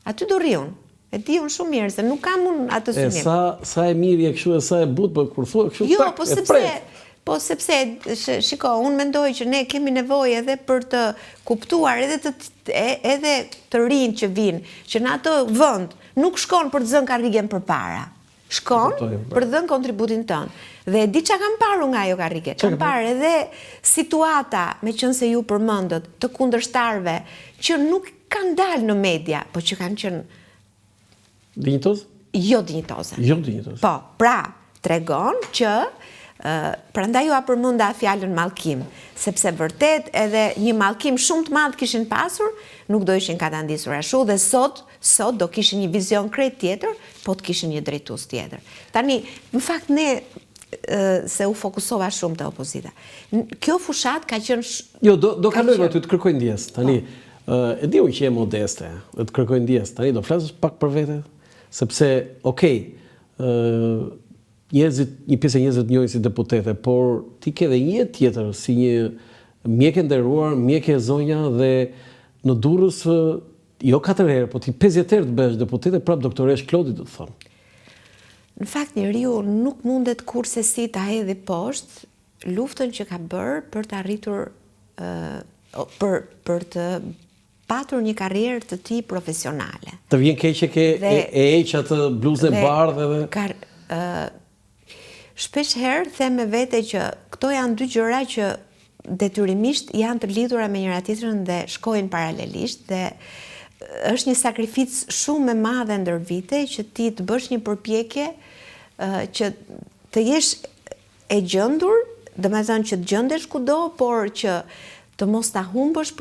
Aty do rri unë. E di unë shumë mirë se nuk kam unë atë synim. Sa e mirë e kështu e sa e butë, por kur thua kështu tak e pret. Po sepse, shiko, unë mendoj që ne kemi nevojë edhe për të kuptuar, edhe të rinj që vinë, që në ato vend nuk shkon për të zënë karrigen përpara. Shkon për të dhënë kontributin tënë. Dhe di çka kam parë nga ajo karrige. Kam parë edhe situata, me qenë se ju përmendët, të kundërshtarëve që nuk kanë dalë në media, po që kanë qenë dinjitoze? Jo dinjitoze. Jo dinjitoze. Po, pra, tregon që prandaj ju a përmenda fjalën mallkim, sepse vërtet edhe një mallkim shumë të madh kishin pasur, nuk do ishin katandisur ashtu dhe sot do kishin një vizion krejt tjetër, po të kishin një drejtues tjetër. Tani, në fakt ne se u fokusova shumë te opozita. Kjo fushat ka qenë Jo, do kalojmë aty të kërkoj ndjes. Tani, e di unë që je modeste, të kërkoj ndjes. Tani do flasësh pak për vete, sepse, një pjesë e njerëzve të njohin si deputete, por ti ke edhe një jetë tjetër si një mjeke nderuar, mjeke e zonja dhe në Durrës jo 4 herë, po ti 50 herë të bëhesh deputete, prap doktoresh Klodi, do të thonë. Në fakt njeriu nuk mundet kurse si ta hedhë poshtë luftën që ka bërë për të arritur për të patur një karrierë të tij profesionale. Të vjen keq që e heq atë bluzën e bardhë edhe shpesh herë them me vete që këto janë dy gjëra që detyrimisht janë të lidhura me njëra tjetrën dhe shkojnë paralelisht dhe është një sakrificë shumë e madhe ndër vite që ti të bësh një përpjekje që të jesh e gjendur, domethënë që të gjendesh kudo, por që të mos ta humbësh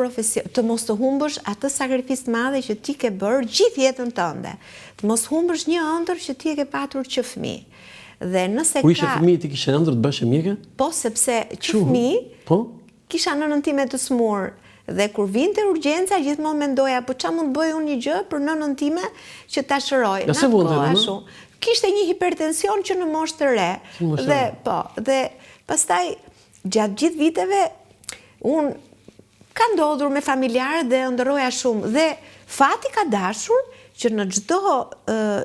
të mos të humbësh atë sakrificë të madhe që ti ke bërë gjithë jetën tënde. Të mos humbësh një ëndër që ti e ke patur që fëmijë. Dhe nëse Kur ishe fëmijë ti kishe ëndër të bësh mjeke? Po, sepse që fëmijë kisha nënën time të smur. Dhe kur vinte urgjenca, gjithmonë mendoja, po ç'a mund bëj unë një gjë për nënën time që ta shëroj. Ja se vonte, kishte një hipertension që në moshë të re. Dhe pastaj gjatë gjithë viteve unë ka ndodhur me familjarët dhe ëndërroja shumë dhe fati ka dashur që në çdo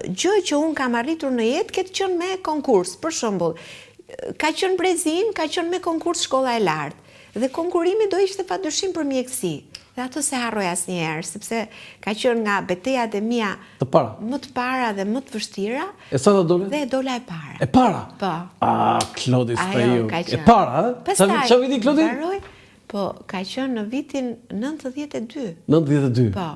gjë që unë kam arritur në jetë ketë qenë me konkurs. Për shembull, ka qenë brezim, ka qenë me konkurs shkolla e lartë. Dhe konkurimi do ishte padyshim për mjekësi. Dhe ato se harroj asnjëherë, sepse ka qenë nga betejat e mia më të para dhe më të vështira. E sa ta dole? Dhe dola e para. E para? Po. Klodi Spaiu. E para, ë? Ç'a viti Klodi? Po, ka qenë në vitin 92. 92. Po.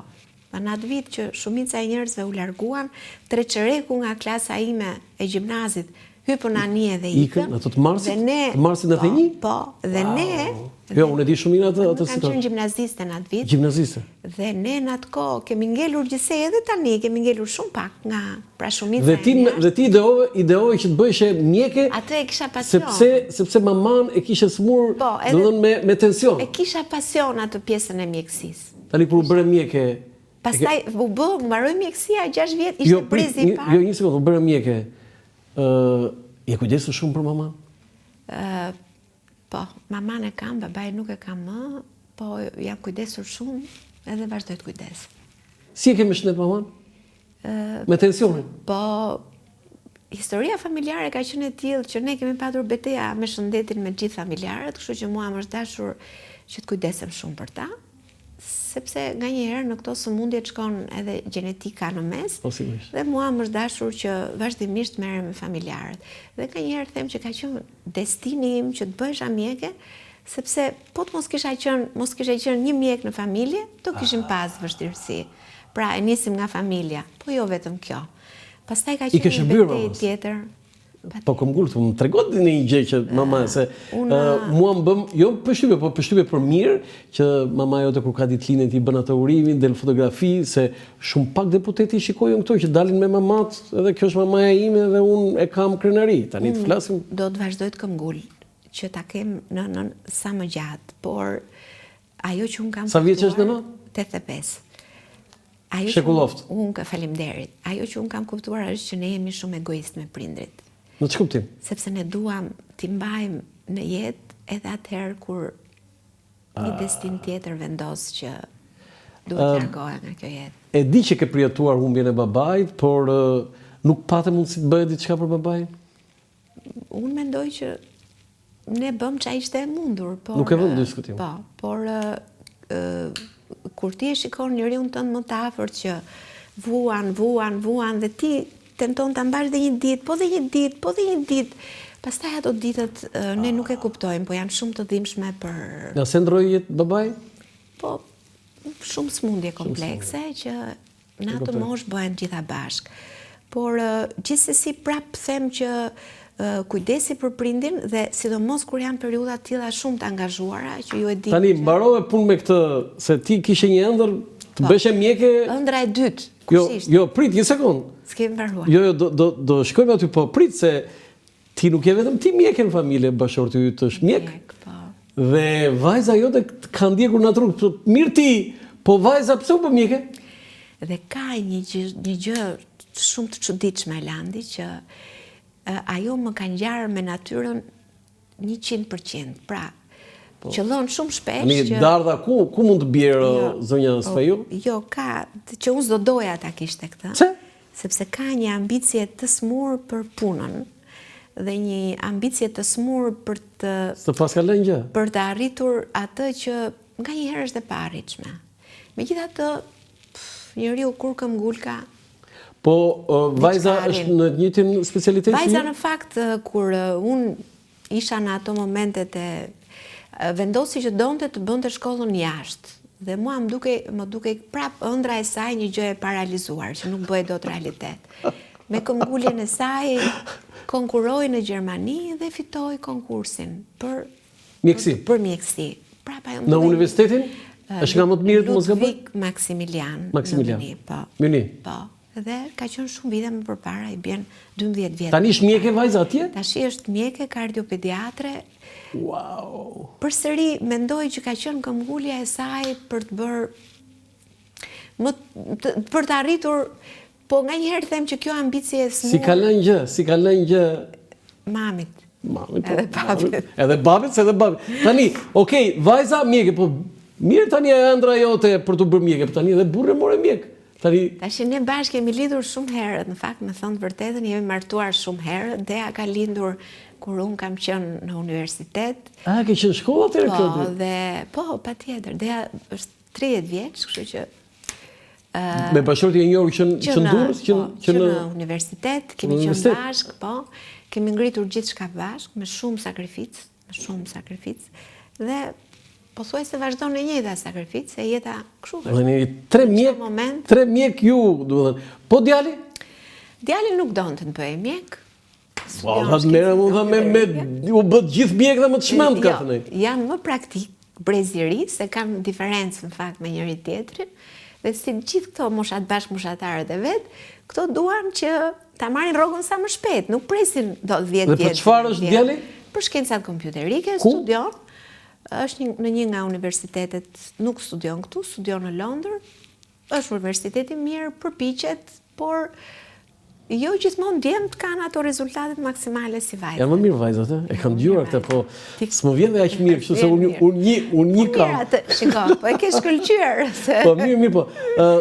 Në atë vit që shumica e njerëzve u larguan, treçereku nga klasa ime e gjimnazit hypën anije dhe ikën. Ato të marsit? Të marsit në të një? Po, dhe ne... Jo, unë e di shumë mirë atë situatë. Kam qenë gjimnaziste në atë vit. Gjimnaziste. Dhe ne në atë kohë kemi ngelur gjithsej edhe tani, kemi ngelur shumë pak nga pra shumica e mia. Dhe ti ideove që të bëheshe mjeke... Atë e kisha pasion. Sepse maman e kishe smur, me tension. E kisha pasion atë pjesën e mjekësisë. Tani kur u bëre mjeke... Pastaj u mbaroi mjekësia 6 vjet, ishte brezi i parë. Jo, një sekondë, u bëre mjeke. Je kujdesur shumë për maman? Po, maman e kam, babaj nuk e kam më, po jam kujdesur shumë edhe vazhdoj të kujdes. Si e kemi shëndet maman? Me tensionin? Po, historia familjare ka qenë e tillë që ne kemi patur betejë me shëndetin me gjithë familjarët, kështu që mua më është dashur që të kujdesem shumë për ta. Sepse nga njëherë në këto sëmundje shkon edhe gjenetika në mes, dhe mua më është dashur që vazhdimisht merrem me familjarët. Dhe nga njëherë them që ka qenë destini im që të bëhesha mjeke, sepse po të mos kisha qenë një mjek në familje, do kishim pas vështirësi. Pra e nisim nga familja, po jo vetëm kjo. Pastaj ka qenë një betejë tjetër. Po kom gurë, më tregot një gjë që mama, se mua më bëm, jo përshtypje, po përshtypje për mirë, që mama jote kur ka ditëlindjen ti bën atë urimin, del fotografi, se shumë pak deputeti shikojnë këto që dalin me mamat, edhe kjo është mamaja ime dhe unë e kam krenari. Tani të flasim. Do të vazhdoj të këmbgul që ta kem në sa më gjatë, por ajo që unë kam Sa vjeç është nëna? 85. Shekulloft. Faleminderit. Ajo që unë kam kuptuar është që ne jemi shumë egoist me prindrit. Në që kuptim? Sepse ne duam t'i mbajmë në jetë edhe atëherë kur një destin tjetër vendos që duhet të largohet nga kjo jetë. E di që ke përjetuar humbjen e babait, por nuk patë mundësi të bëhet diçka për babain? Unë mendoj që ne bëm ç'a ishte e mundur. Nuk e vëm diskutim. Po, por kur ti e shikon njeriun tënd më të afërt që vuan dhe ti tenton ta mbash dhe një ditë, po dhe një ditë. Pastaj ato ditët ne nuk e kuptojmë, po janë shumë të dhimbshme për... Nga se ndroi jetë babai? Po, shumë smundje komplekse që në atë moshë bëhen gjitha bashk. Por gjithsesi prap them që kujdesi për prindin dhe sidomos kur janë periudha të tilla shumë të angazhuara që ju e dini. Tani mbarove punë me këtë, se ti kishe një ëndër të bëheshe mjeke. Ëndra e dytë. Jo, prit, një sekond. S'kemi mbaruar. Jo, do shkojmë aty, po prit se ti nuk je vetëm ti mjeke në familje, bashorti yt është mjek. Dhe vajza jote ka ndjekur në rrugë, mirë ti, po vajza pse u bë mjeke? Dhe ka një gjë shumë të çuditshme Landi që ajo më ka ngjarë me natyrën 100%. Pra, qëllon shumë shpesh që... Dardha, ku mund të bjerë zonja Spaiu? Jo, ka, që unë s'do doja ta kishte këtë. Pse? Sepse ka një ambicje të smur për punën dhe një ambicje të smur për të... Së pas ka lënë gjë? Për të arritur atë që nga një herë është e pa arritshme. Megjithatë, njeriu kur këmbgulka... Po, vajza është në të njëjtin specialitet? Vajza në fakt, kur unë isha në ato momentet e vendosi që donte të bënte shkollën jashtë. Dhe mua më duke prap ëndra e saj një gjë e paralizuar, që nuk bëhet dot realitet. Me këmbguljen e saj konkuroi në Gjermani dhe fitoi konkursin për mjekësi. Për mjekësi. Në universitetin? Është nga më të mirët mos gaboj? Ludwig Maximilian. Po. Mjuni? Po. Dhe ka qenë shumë vite më përpara, i bjen 12 vjetë. Tani është mjeke vajza atje? Tashi është mjeke kardiopediatre. Wow! Përsëri mendoj që ka qenë këmbgulja e saj për të bërë për të arritur, po nga njëherë them që kjo ambicie e smur. Si ka lënë gjë? Mamit. Edhe babit. Edhe babit, se edhe babit. Tani, okej, vajza mjeke, po mirë tani e ëndra jote për të bërë mjeke, po tani edhe burrë more mjek. Tash ne bashkë kemi lidhur shumë herët, në fakt me thënë të vërtetën, jemi martuar shumë herët, Dea ka lindur kur unë kam qenë në universitet. A, ke qenë shkolla atëherë këtu? Po, patjetër. Dea është 30 vjeç, kështu që me bashkëshorti e njohur që në Durrës, që në universitet, kemi qenë bashkë, po, kemi ngritur gjithçka bashkë me shumë sakrificë, dhe pothuajse vazhdon në njëjta sakrificë, se jeta kështu është. Tre mjek ju, duhet. Po djali? Djali nuk donte të bëjë mjek. U bët gjithë mjek dhe më të shmend ka thënë. Janë më praktik, breziri, se kam diferencë në fakt me njëri tjetrin, dhe si gjithë këto bashkëmoshatarët e vet, këto duan që ta marrin rrogën sa më shpejt, nuk presin do 10 vjet. Dhe për çfarë është djali? Për shkencat kompjuterike, studion. Është në një nga universitetet, nuk studion këtu, studion në Londër. Është universiteti mirë, përpiqet, por jo gjithmonë djemët kanë ato rezultatet maksimale si vajzat. Janë më mirë vajzat, e kam dëgjuar këtë, po s'më vjen dhe aq mirë, kështu se unë një kam. Shiko, po e ke shkëlqyer. Po mirë, po.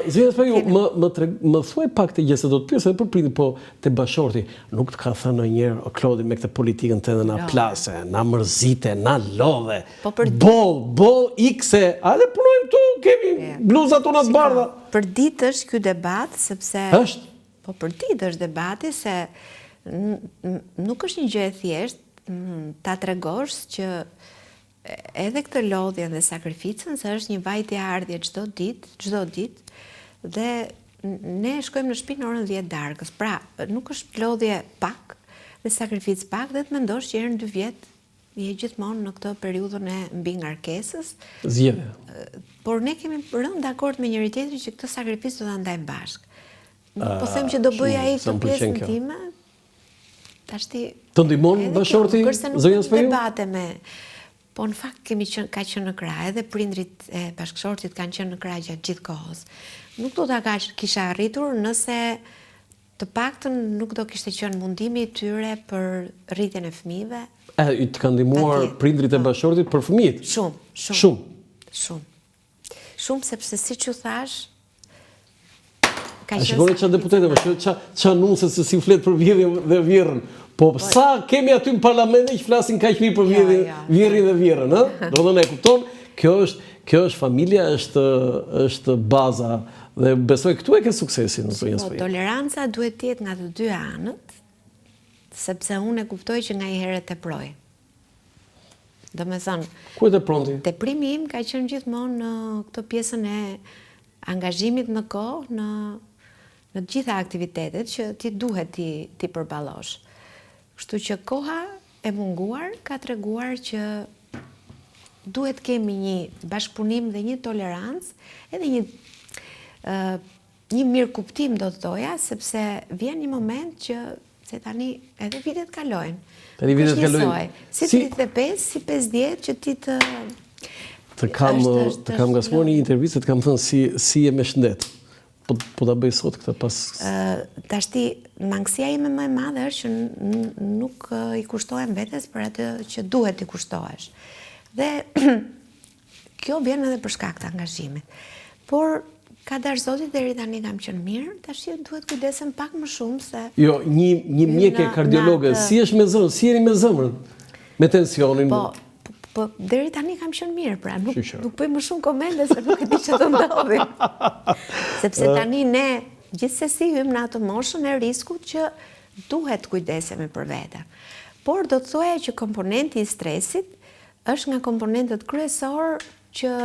Zonja Spaiu, më thuaj pak të gjë se do të pyes edhe për prindin, po te bashorti, nuk të ka thënë ndonjëherë o Klodi me këtë politikën tënde na plase, na mërzite, na lodhe. Boll ikse, hajde punojmë këtu, kemi bluzat tona të bardha. Për ditë është ky debat sepse është. Po për ditë është debati se nuk është një gjë e thjeshtë ta tregosh që edhe këtë lodhje dhe sakrificën se është një vajtje ardhje çdo ditë dhe ne shkojmë në shtëpi në orën 10 darkës. Pra, nuk është lodhje pak dhe sakrificë pak dhe të mendosh që herën 2 vjet je gjithmonë në këtë periudhën e mbi ngarkesës. Zgjedhje. Por ne kemi rënë dakord me njëri tjetrin që këtë sakrificë do ta ndajmë bashkë. Po them që do bëj ai këtë pjesën time. Tashti të ndihmon bashorti zonja Spaiu? Debate me. Po në fakt ka qenë në krah, edhe prindrit e bashkëshortit kanë qenë në krah gjatë gjithë kohës. Nuk do ta kisha arritur nëse të paktën nuk do kishte qenë mundimi i tyre për rritjen e fëmijëve. Të kanë ndihmuar prindrit e bashkëshortit për fëmijët? Shumë, sepse siç u thash, a shikoni që deputetëve, që anunset se si flet për vjedhjen dhe vjerrën. Po sa kemi aty në parlament që flasin kaq mirë për vjerrin dhe vjerrën, ë? Do të thonë e kupton, kjo është familja, është baza dhe besoj këtu e ke suksesin në zonjën Spaiu. Toleranca duhet të jetë nga të dy anët, sepse unë e kuptoj që nga një herë teproj. Domethënë, ku e tepronti? Teprimi im ka qenë gjithmonë në këtë pjesën e angazhimit në kohë, në të gjitha aktivitetet që ti duhet ti përballosh. Kështu që koha e munguar ka treguar që duhet kemi një bashkëpunim dhe një tolerancë, edhe një mirë kuptim do të thoja, sepse vjen një moment që se tani edhe vitet kalojnë. Tani vitet kalojnë. Si 35, si 50 që ti të kam gasmuar një intervistë, të kam thënë si e me shëndet. Po ta bëj sot këtë pas. Tashti mangësia ime më e madhe është që nuk i kushtohem vetes për atë që duhet i kushtohesh. Dhe kjo vjen edhe për shkak të angazhimit. Por ka dash Zoti deri tani kam qenë mirë, tash duhet kujdesem pak më shumë se Jo, një mjekë kardiologe, si është me zëmrën, si jeni me zëmrën? Me tensionin. Po deri tani kam qenë mirë, pra nuk bëj më shumë komente se nuk e di çfarë do ndodhi. Sepse tani ne gjithsesi hym në atë moshën e riskut që duhet kujdesemi për veten. Por do të thoya që komponenti i stresit është nga komponentët kryesor që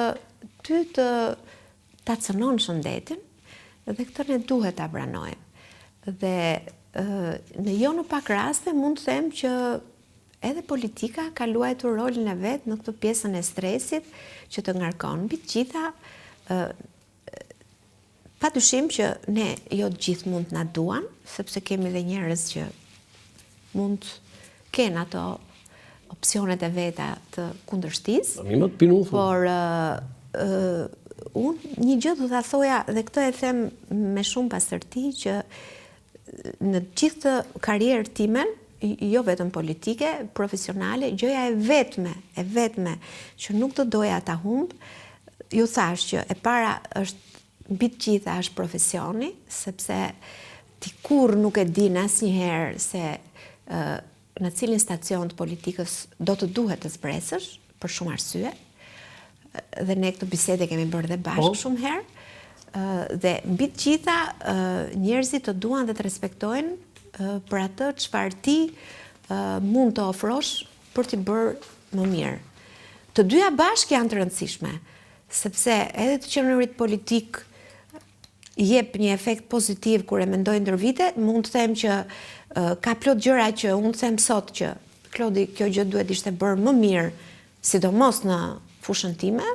ty ta cënon shëndetin dhe këtë ne duhet ta pranojmë. Dhe në pak raste mund të them që edhe politika ka luajtur rolin e vet në këtë pjesën e stresit që të ngarkon. Mbi të gjitha, padyshim që ne jo të gjithë mund të na duan, sepse kemi dhe njerëz që mund kenë ato opsionet e veta të kundërshtisë. Por unë një gjë do ta thoja dhe këtë e them me shumë pastërti që në gjithë të karrierën time, jo vetëm politike, profesionale, gjëja e vetme që nuk të doja ta humb, ju thash që e para është mbi të gjitha është profesioni, sepse ti kurrë nuk e din asnjëherë se në cilin stacion të politikës do të duhet të zbresësh për shumë arsye. Dhe ne këtë bisede kemi bërë dhe bashkë shumë herë. Dhe mbi të gjitha njerëzit të duan dhe të respektojnë për atë çfarë ti mund të ofrosh për t'i bërë më mirë. Të dyja bashkë janë të rëndësishme, sepse edhe të qeverit politik jep një efekt pozitiv kur e mendoj ndër vite, mund të them që ka plot gjëra që unë them sot që Klodi, kjo gjë duhet ishte bërë më mirë, sidomos në fushën time,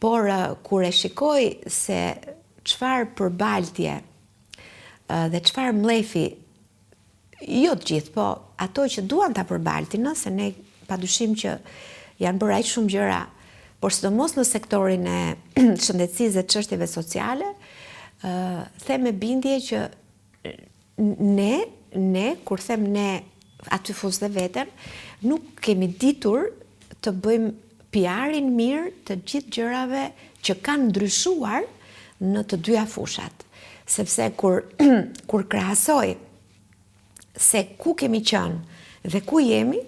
por kur e shikoj se çfarë përbaltje dhe çfarë mlefi, jo të gjithë, po ato që duan ta përbaltin, se ne padyshim që janë bërë aq shumë gjëra, por sidomos në sektorin e shëndetësisë dhe çështjeve sociale, them me bindje që ne, kur them ne, aty fus dhe veten, nuk kemi ditur të bëjmë PR-in mirë të gjithë gjërave që kanë ndryshuar në të dyja fushat. Sepse kur krahasoj se ku kemi qenë dhe ku jemi,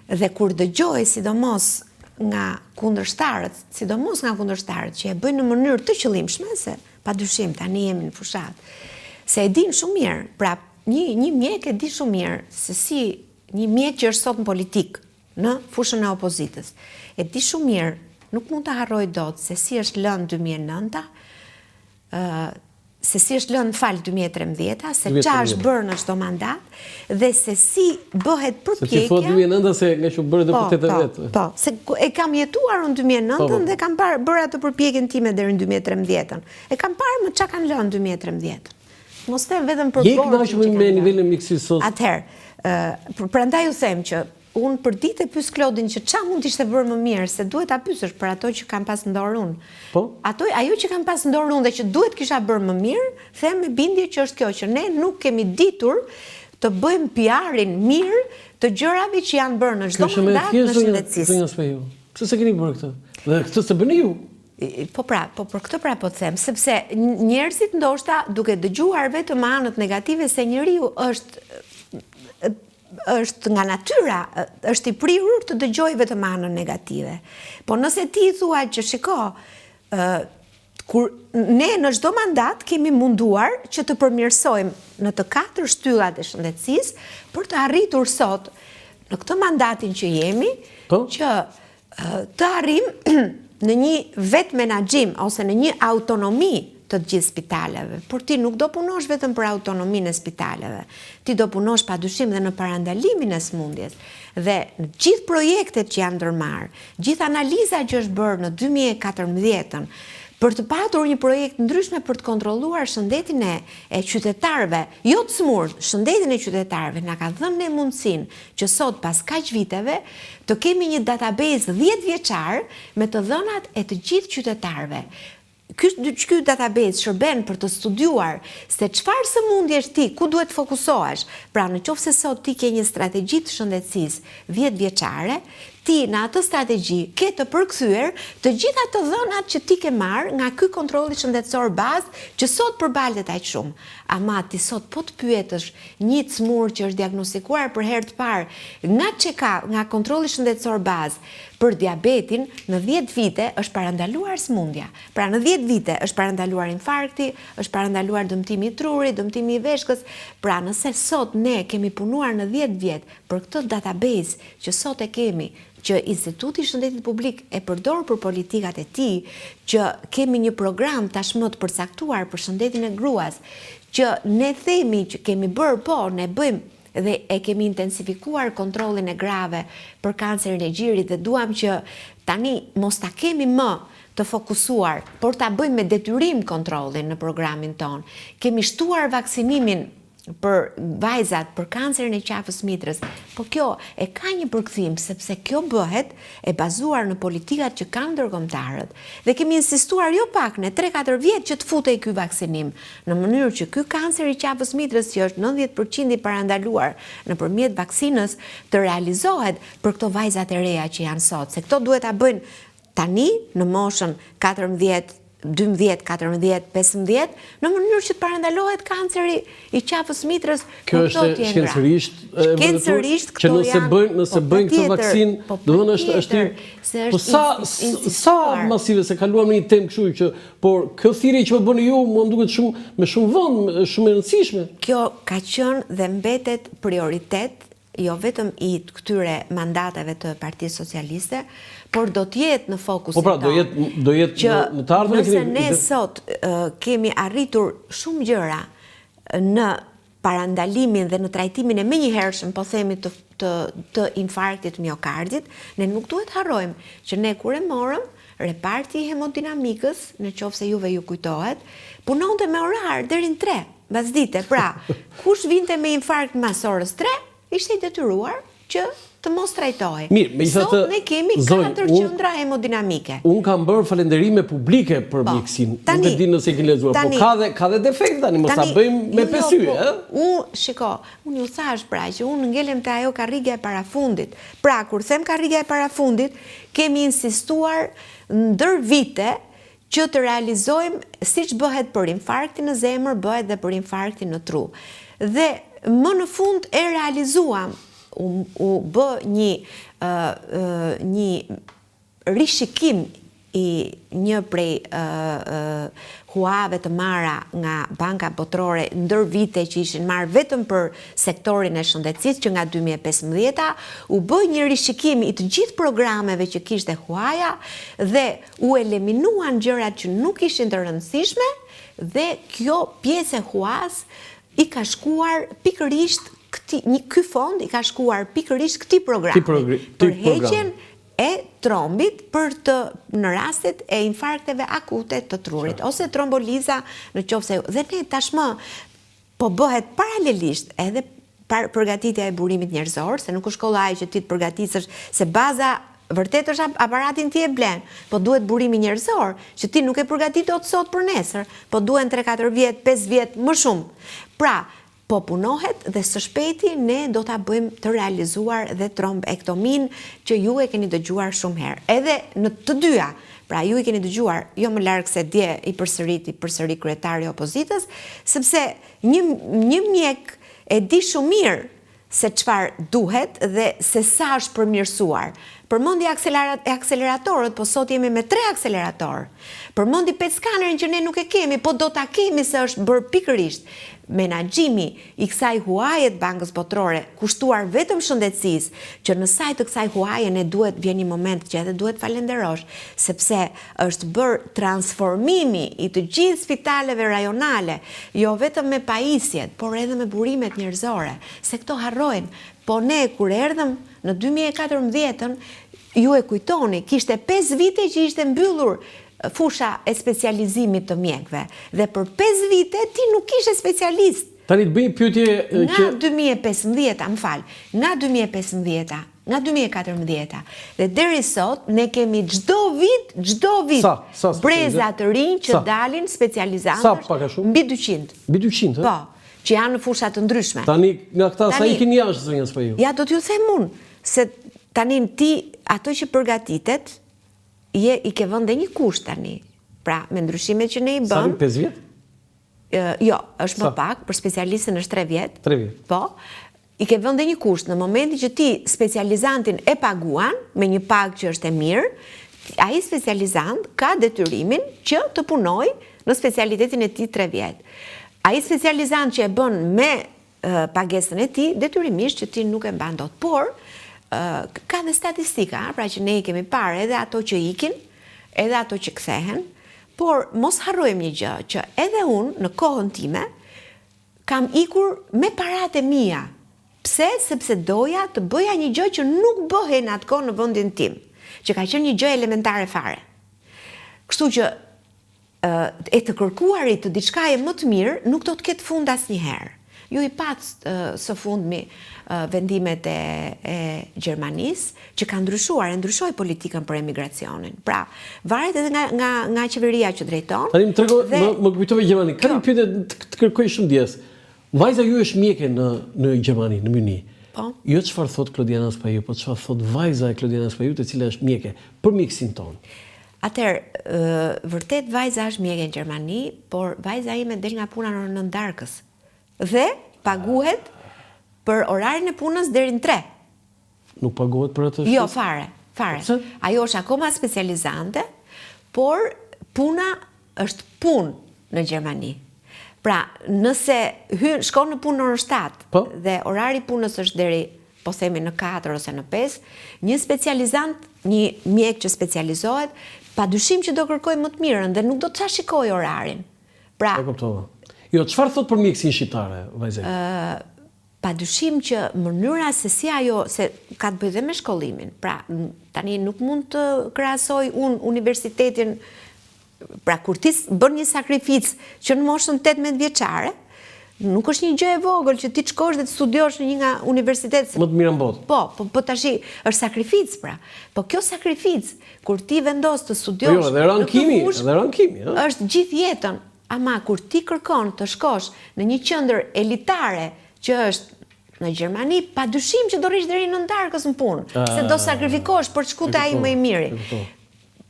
dhe kur dëgjoj sidomos nga kundërshtarët që e bëjnë në mënyrë të qëllimshme, se padyshim tani jemi në fushat, se e din shumë mirë, pra një mjek e di shumë mirë se si një mjek që është sot në politikë, në fushën e opozitës, e di shumë mirë, nuk mund të harroj dot se si është lënë 2009, se si është lënë 2013, se qa është bërë në çdo mandat, dhe se si bëhet përpjekja... Se ti thot 2009 se nga që bërë dhe për 8 vetë. Po, se e kam jetuar në 2009 dhe kam bërë atë përpjekjen time deri në 2013. E kam parë më qa kanë lënë 2013. Mos them vetëm për borë. Je kënaqur me nivelin mikësisë sot. Atëherë, prandaj u them që unë për ditë e pyes Klodin që qa mund t'ishte bërë më mirë, se duhet ta pyesësh për ato që kam pas ndorë unë. Po? Ajo që kam pas ndorë unë dhe që duhet kisha bërë më mirë, them me bindje që është kjo, që ne nuk kemi ditur të bëjmë PR-in mirë të gjërave që janë bërë në çdo mandat në shëndetësisë. Pse se keni bërë këtë? Dhe këtë se bëni ju? Po për këtë pra po të them, sepse njerëzit ndoshta duke dëgjuar vetëm anët negative se njeriu është nga natyra, është i prirur të dëgjoj vetëm anën negative. Po nëse ti thua që shiko, kur ne në çdo mandat kemi munduar që të përmirësojmë në të 4 shtyllat e shëndetësisë për të arritur sot në këtë mandatin që jemi, që të arrim në një vetë menaxhim ose në një autonomi të gjithë spitaleve, por ti nuk do punosh vetëm për autonominë e spitaleve, ti do punosh padyshim dhe në parandalimin e smundjes. Dhe në gjithë projektet që janë ndërmarrë, gjithë analiza që është bërë në 2014, për të patur një projekt ndryshme për të kontrolluar shëndetin e qytetarëve, jo të smur, shëndetin e qytetarëve, na ka dhënë ne mundësinë që sot pas kaq viteve të kemi një database 10 vjeçar me të dhënat e të gjithë qytetarëve. Ky database shërben për të studiuar se çfarë sëmundjesh ti, ku duhet të fokusohesh. Pra në qoftë se sot ti ke një strategji të shëndetësisë 10 vjeçare, ti në atë strategji ke të përkthyer të gjitha të dhënat që ti ke marrë nga ky kontrolli shëndetësor bazë që sot përballet aq shumë. Ama ti sot po të pyetësh një cmur që është diagnostikuar për herë të parë nga kontrolli shëndetësor bazë për diabetin, në 10 vite është parandaluar sëmundja. Pra në 10 vite është parandaluar infarkti, është parandaluar dëmtimi i trurit, dëmtimi i veshkës. Pra nëse sot ne kemi punuar në 10 vjet për këtë database që sot e kemi, që Instituti i Shëndetit Publik e përdor për politikat e tij, që kemi një program tashmë të përcaktuar për shëndetin e gruas, që ne themi që kemi bërë, po, ne bëjmë dhe e kemi intensifikuar kontrollin e grave për kancerin e gjirit dhe duam që tani mos ta kemi më të fokusuar, por ta bëjmë me detyrim kontrollin në programin ton. Kemi shtuar vaksinimin për vajzat për kancerin e qafës mitrës, po kjo e ka një përkthim sepse kjo bëhet e bazuar në politikat që kanë ndërkombëtarët dhe kemi insistuar jo pak në 3-4 vjet që të futej ky vaksinim në mënyrë që ky kancer i qafës mitrës që është 90% i parandaluar nëpërmjet vaksinës të realizohet për këto vajzat e reja që janë sot, se këto duhet ta bëjnë tani në moshën 14 12, 14, 15, në mënyrë që të parandalohet kanceri i qafës mitrës. Kjo është shkencërisht që nëse bëjnë këtë vaksin, do të thonë është sa masive se kaluam në një temë kështu që, por kjo thirrje që bëni ju më duket me shumë vend, shumë e rëndësishme. Kjo ka qenë dhe mbetet prioritet jo vetëm i këtyre mandateve të Partisë Socialiste, por do të jetë në fokusin tonë. Po pra, do jetë në të ardhmen. Nëse ne sot kemi arritur shumë gjëra në parandalimin dhe në trajtimin e menjëhershëm, po themi të infarktit miokardit, ne nuk duhet harrojmë që ne kur e morëm reparti i hemodinamikës, në qoftë se juve ju kujtohet, punonte me orar deri në 3 mbasdite. Pra, kush vinte me infarkt mas orës 3, ishte i detyruar që të mos trajtohej. Sot ne kemi 4 qendra hemodinamike. Unë kam bërë falënderime publike për mjekësinë. Nuk e di nëse e ke lexuar, por ka dhe defekt tani, mos ta bëjmë me pesy, ë? Unë ju thash pra që unë ngelem te ajo karrige e parafundit. Pra, kur them karrige e parafundit, kemi insistuar ndër vite që të realizojmë siç bëhet për infarktin në zemër, bëhet dhe për infarktin në tru. Dhe më në fund e realizuam, u bë një rishikim i një prej huave të marra nga Banka Botërore ndër vite që ishin marrë vetëm për sektorin e shëndetësisë që nga 2015 u bë një rishikim i të gjithë programeve që kishte huaja dhe u eliminuan gjërat që nuk ishin të rëndësishme dhe kjo pjesë e huas i ka shkuar pikërisht ky fond i ka shkuar pikërisht këtij programi për heqjen e trombit në rastet e infarkteve akute të trurit ose tromboliza në qoftë se dhe ne tashmë po bëhet paralelisht edhe përgatitja e burimit njerëzor, se nuk është kollaj që ti të përgatisësh se baza vërtet është aparatin ti e blen, po duhet burimi njerëzor, që ti nuk e përgatit sot për nesër, po duhen 3-4 vjet, 5 vjet më shumë. Pra, po punohet dhe së shpejti ne do ta bëjmë të realizuar dhe trombektomin që ju e keni dëgjuar shumë herë. Edhe në të dyja, pra ju i keni dëgjuar jo më larg se dje i përsëri kryetari i opozitës, sepse një mjek e di shumë mirë se çfarë duhet dhe se sa është përmirësuar. Përmendi akseleratorët, po sot jemi me 3 akseleratorë. Përmendi PET skanerin që ne nuk e kemi, po do ta kemi se është bërë pikërisht menaxhimi i kësaj huaje të Bankës Botërore, kushtuar vetëm shëndetësisë, që në sajt të kësaj huaje ne vjen një moment që edhe duhet falenderosh, sepse është bërë transformimi i të gjithë spitaleve rajonale, jo vetëm me pajisjet, por edhe me burimet njerëzore, se këto harrojnë. Po ne kur erdhëm në 2014-ën, ju e kujtoni, kishte 5 vite që ishte mbyllur fusha e specializimit të mjekve. Dhe për 5 vite ti nuk ishe specialist. Tani të bëjmë pyetje nga 2015, më fal, nga 2015, nga 2014 dhe deri sot ne kemi çdo vit Sa breza të rinj që dalin specializantësh mbi 200. Mbi 200, Po, që janë në fusha të ndryshme. Tani nga këta sa ikin jashtë zonja Spaiu? Ja, do t'ju them unë, se tani ti ato që përgatitet i ke vënë dhe një kusht tani. Pra, me ndryshimet që ne i bëm. Sa 5 vjet? Jo, është më pak, për specialistën është 3 vjet. 3 vjet. Po, i ke vënë dhe një kusht, në momentin që ti specializantin e paguan, me një pagë që është e mirë, ai specializant ka detyrimin që të punoj në specialitetin e tij 3 vjet. Ai specializant që e bën me pagesën e tij, detyrimisht që ti nuk e mban dot. Por, ka dhe statistika, pra që ne i kemi parë edhe ato që ikin, edhe ato që kthehen, por mos harrojmë një gjë, që edhe unë në kohën time kam ikur me paratë e mia. Pse? Sepse doja të bëja një gjë që nuk bëhej në atë kohë në vendin tim, që ka qenë një gjë elementare fare. Kështu që e të kërkuarit të diçkaje më të mirë nuk do të ketë fund asnjëherë. Ju i patë së fundmi vendimet e Gjermanisë që ka ndryshoi politikën për emigracionin. Pra, varet edhe nga qeveria që drejton. Tani më kujtove Gjermani. Ka një pyetje të kërkoj shumë dies. Vajza ju është mjeke në Gjermani, në Muni. Po. Jo çfarë thot Klodiana Spaiu, po çfarë thot vajza e Klodiana Spaiu, e cila është mjeke për mjekësin ton. Atëherë, vërtet vajza është mjeke në Gjermani, por vajza ime del nga puna në 9 darkës. Dhe paguhet për orarin e punës deri në 3. Nuk paguhet për atë? Jo, fare. Ajo është akoma specializante, por puna është punë në Gjermani. Pra, nëse shkon në punë në orën 7 dhe orari punës është deri, po themi në 4 ose në 5, një specializant, një mjek që specializohet, padyshim që do kërkoj më të mirën dhe nuk do të shikoj orarin. Pra, jo, çfarë thot për mjekësinë shqiptare, vajza? Padyshim që mënyra se si ajo, se ka të bëjë dhe me shkollimin. Pra, tani nuk mund të krahasoj unë universitetin, pra kur ti bën një sakrificë që në moshën 18 vjeçare, nuk është një gjë e vogël që ti të shkosh dhe të studiosh në një nga universitetet më të mirë në botë. Po tashi është sakrificë pra. Po kjo sakrificë, kur ti vendos të studiosh, jo, edhe rankimi, është gjithë jetën. Ama kur ti kërkon të shkosh në një qendër elitare që është në Gjermani, padyshim që do rish deri në 9 darkës në punë, se do sakrifikosh për të shkuar te ai më i miri.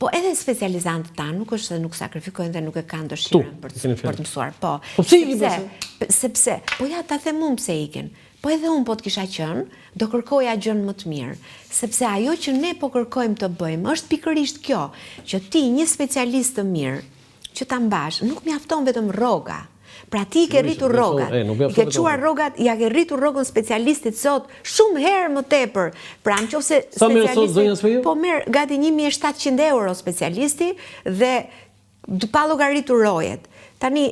Po edhe specializantët tanë nuk është se nuk sakrifikojnë dhe nuk e kanë dëshirën për të mësuar. Po, sepse, po ja ta them unë pse ikin. Po edhe unë po të kisha qenë, do kërkoja gjën më të mirë. Sepse ajo që ne po kërkojmë të bëjmë është pikërisht kjo, që ti një specialist të mirë, që ta mbash, nuk mjafton vetëm rroga. Pra ti i ke rritur rrogat, i ke quar rrogat, ja ke rritur rrogën specialistit sot shumë herë më tepër. Pra nëse specialisti po merr gati 1.700 euro specialisti dhe pa llogaritur rojet. Tani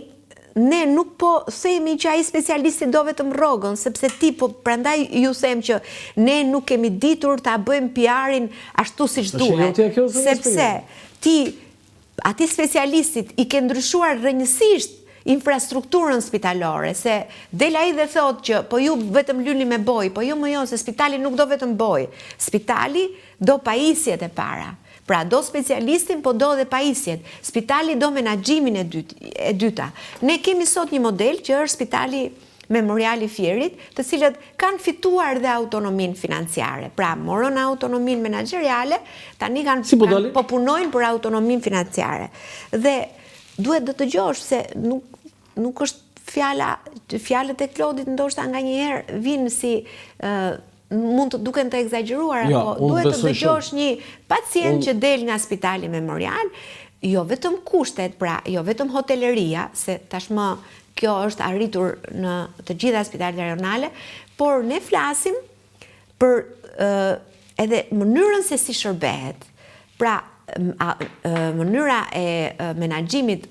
ne nuk po themi që ai specialisti do vetëm rrogën, sepse ti po prandaj ju them që ne nuk kemi ditur ta bëjmë PR-in ashtu siç duhet. Sepse ti atij specialistit i ke ndryshuar rrënjësisht infrastrukturën spitalore, se del ai dhe thot që po ju vetëm lyni me boj, po ju më jo, se spitali nuk do vetëm boj. Spitali do pajisjet e para. Pra do specialistin, po do dhe pajisjet. Spitali do menaxhimin e dyta. Ne kemi sot një model që është Spitali Memoriali Fierit, të cilët kanë fituar dhe autonominë financiare. Pra, morën autonominë menaxheriale, tani po punojnë për autonominë financiare. Dhe duhet të dëgjosh se nuk është fjalët e Klodit ndoshta nganjëherë vinë si mund të duken të egzageruara, po duhet të dëgjosh një pacient që del nga Spitali Memorial, jo vetëm kushtet, pra jo vetëm hoteleria, se tashmë kjo është arritur në të gjitha spitalet rajonale, por ne flasim për edhe mënyrën se si shërbehet. Pra, mënyra e menaxhimit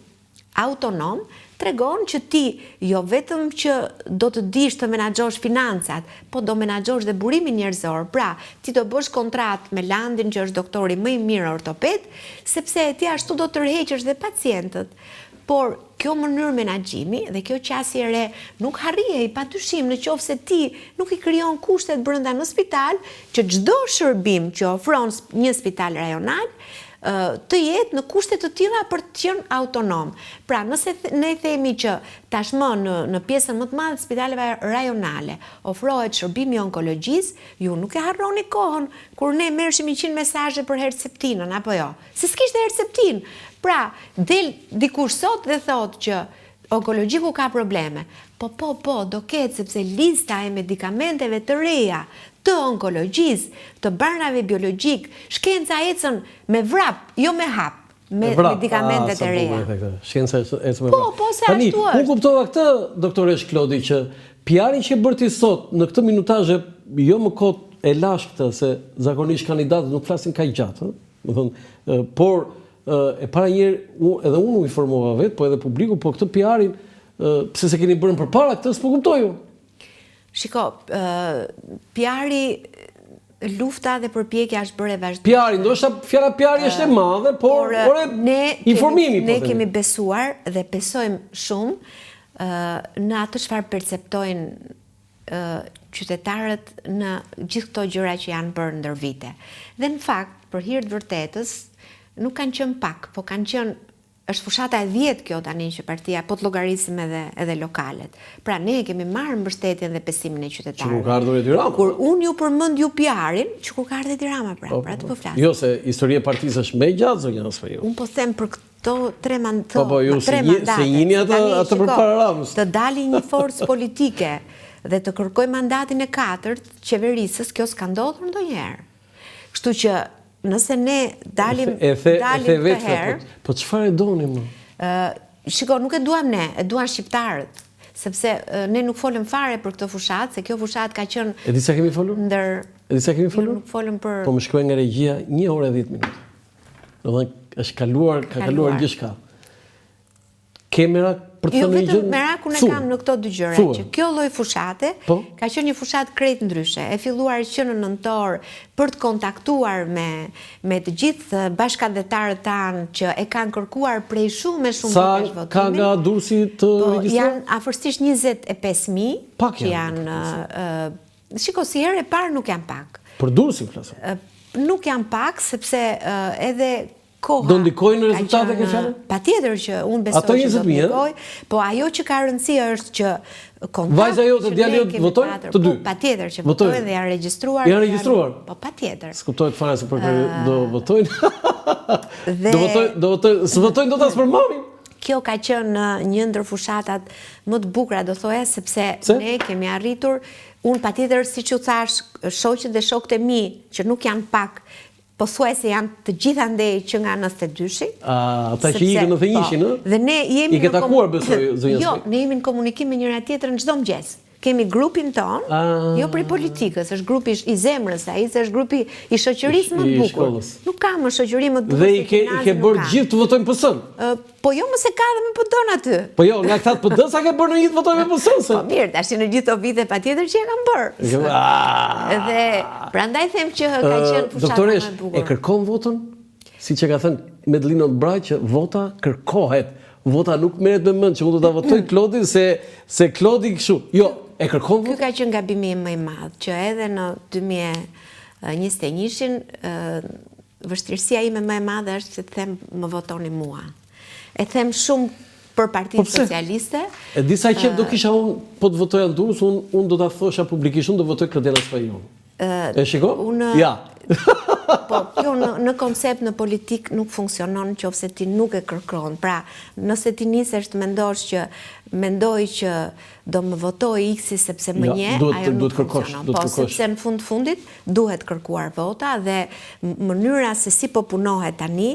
autonom tregon që ti jo vetëm që do të dish të menaxhosh financat, po do menaxhosh dhe burimin njerëzor. Pra, ti do bësh kontratë me Landin, që është doktori më i mirë ortoped, sepse ti ashtu do të tërheqësh dhe pacientët. por kjo mënyrë menaxhimi dhe kjo qasje e re nuk harrihej padyshim nëse ti nuk i krijon kushtet brenda në spital që çdo shërbim që ofron një spital rajonal të jetë në kushte të tilla për të qenë autonom. Pra, nëse ne themi që tashmë në pjesën më të madhe të spitaleve rajonale ofrohet shërbimi onkologjisë, ju nuk e harroni kohën kur ne merrshim 100 mesazhe për Herceptinën apo jo. Se s'kishte Herceptin. Pra, del dikush sot dhe thotë që onkologjiku ka probleme. Po, do ketë sepse lista e medikamenteve të reja të onkologjisë, të barnave biologjik, shkenca ecën me vrap, jo me hap, me medikamentet e reja. Shkenca ecën me vrap. Po, se ashtu është. Unë kuptova këtë, doktoresh Klodi, që PR-i që bërti sot në këtë minutazhe jo më kot e lashkë se zakonisht kandidatët nuk flasin kaq gjatë, por e para njerë edhe unë u informova vetë, po edhe publiku, po këtë PR-in, pse se keni bërën përpara këtë, s'po kuptoju. Shiko, PR-i, lufta dhe përpjekja është bërë e vazhdueshme. PR-i, ndoshta fjala PR-i është e madhe, por informimi. Ne kemi besuar dhe besojmë shumë në atë çfarë perceptojnë qytetarët në gjithë këto gjëra që janë bërë ndër vite. Dhe në fakt, për hir të vërtetës, nuk kanë qenë pak, po kanë qenë është fushata e 10 kjo tani që partia po të llogarisim edhe lokalet. Pra ne kemi marrë mbështetjen dhe besimin e qytetarëve. Që kur ka ardhur Edi Rama. Kur unë ju përmend ju PR-in, që kur ka ardhur Edi Rama pra të po flas. Jo, se historia e partisë është më e gjatë zonja Asfaju. Unë po them për këto 3 mandate. Po, ju se jini atë përpara Ramës. Të dali një forcë politike dhe të kërkoj mandatin e 4 qeverisës, kjo s'ka ndodhur ndonjëherë. Kështu që nëse ne dalim të herë... Po çfarë e doni më? Shiko, nuk e duam ne, e duan shqiptarët. Sepse ne nuk folëm fare për këtë fushat, se kjo fushat ka qenë... E di sa kemi folur? E di sa kemi folur? Nuk folëm për... Po më shkruaj nga regjia 1 orë e 10 minuta. Do të thonë, ka kaluar gjithçka. Kemera për të thënë një gjë. Jo, vetëm merakun e kam në këto dy gjëra, që kjo lloj fushate ka qenë një fushat krejt ndryshe. E filluar që në nëntor për të kontaktuar me të gjithë bashkëdhetarët tanë që e kanë kërkuar prej shumë votash votimin. Sa ka nga Durrësi të regjistruar? Janë afërsisht 25.000 që janë... Shiko, si herë e parë nuk janë pak. Për Durrësin flasëm? Nuk janë pak, sepse edhe koha... Do ndikojnë në rezultate ke fjalën? Patjetër që unë besoj që do ndikoj, po ajo që ka rëndësi është që vajza jote, djali jote votojnë të dy? Patjetër që votojnë dhe janë regjistruar. Janë regjistruar? Po patjetër. S'kuptohet fare se për do votojnë? Do votojnë, s'votojnë do tas për mamin? Kjo ka qenë një ndër fushatat më të bukura, do thoya, sepse ne kemi arritur, unë patjetër siç u thash, shoqët dhe shokët e mi që nuk janë pak, po thuaj se janë të gjitha ndej që nga 92-shi. Ata që ikën në 91-shin, ë? Dhe ne jemi i ke takuar, besoj, zonja. Jo, ne jemi në komunikim me njëra tjetrën çdo mëngjes. Kemi grupin ton, jo prej politikës, është grupi i zemrës, ai është grupi i shoqërisë më të bukur. Nuk ka më shoqëri më të bukur. Dhe i ke bërë gjithë të votojnë PS-n? Po jo, mëse ka dhe me PD-n aty. Po jo, nga këta të PD sa ke bërë në gjithë votojnë me PS-n? Po mirë, tash në gjithë të vite patjetër që e kam bërë. Dhe prandaj them që ka qenë fushata më e bukur. E kërkon votën? Siç e ka thënë Medlino Braj që vota kërkohet. Vota nuk merret me mend që unë do ta votoj Klodin se Klodi kështu. Jo, e kërkon votën. Ky ka qenë gabimi më i madh, që edhe në 2021-shin vështirësia ime më e madhe është që të them më votoni mua. E them shumë për Partinë Socialiste. E disa që do kisha unë po të votoja në Durrës, unë do ta thosha publikisht, unë do votoj Klodiana Sfajon. E shiko? Ja. Po, kjo në koncept në politik nuk funksionon nëse ti nuk e kërkon. Pra, nëse ti nisesh të mendosh që mendoj që do më votoj X sepse më nje, ajo nuk funksionon. Po, sepse në fundit duhet kërkuar vota dhe mënyra se si po punohet tani,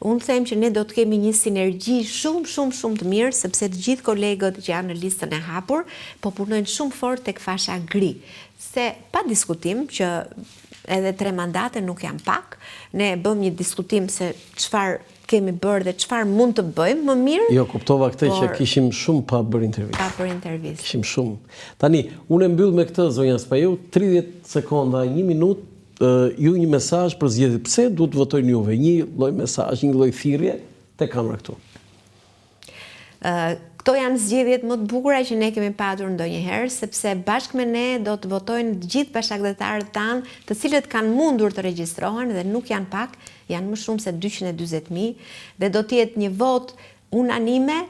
unë them që ne do të kemi një sinergji shumë të mirë, sepse të gjithë kolegët që janë në listën e hapur, po punojnë shumë fort tek fasha gri. Se pa diskutim që edhe 3 mandate nuk janë pak, ne bëm një diskutim se çfarë kemi bërë dhe çfarë mund të bëjmë më mirë. Jo, kuptova këtë që kishim shumë pa bërë intervistë. Pa bërë intervistë. Kishim shumë. Tani, unë e mbyll me këtë, zonja Spajeu, 30 sekonda, 1 minutë, ju një mesazh për zgjedhjet. Pse duhet të votojnë juve? Një lloj mesazh, një lloj thirrje te kamera këtu. Këto janë zgjedhjet më të bukura që ne kemi patur ndonjëherë, sepse bashkë me ne do të votojnë të gjithë bashkëdhetarët tanë, të cilët kanë mundur të regjistrohen dhe nuk janë pak, janë më shumë se 240.000, dhe do të jetë një vot unanime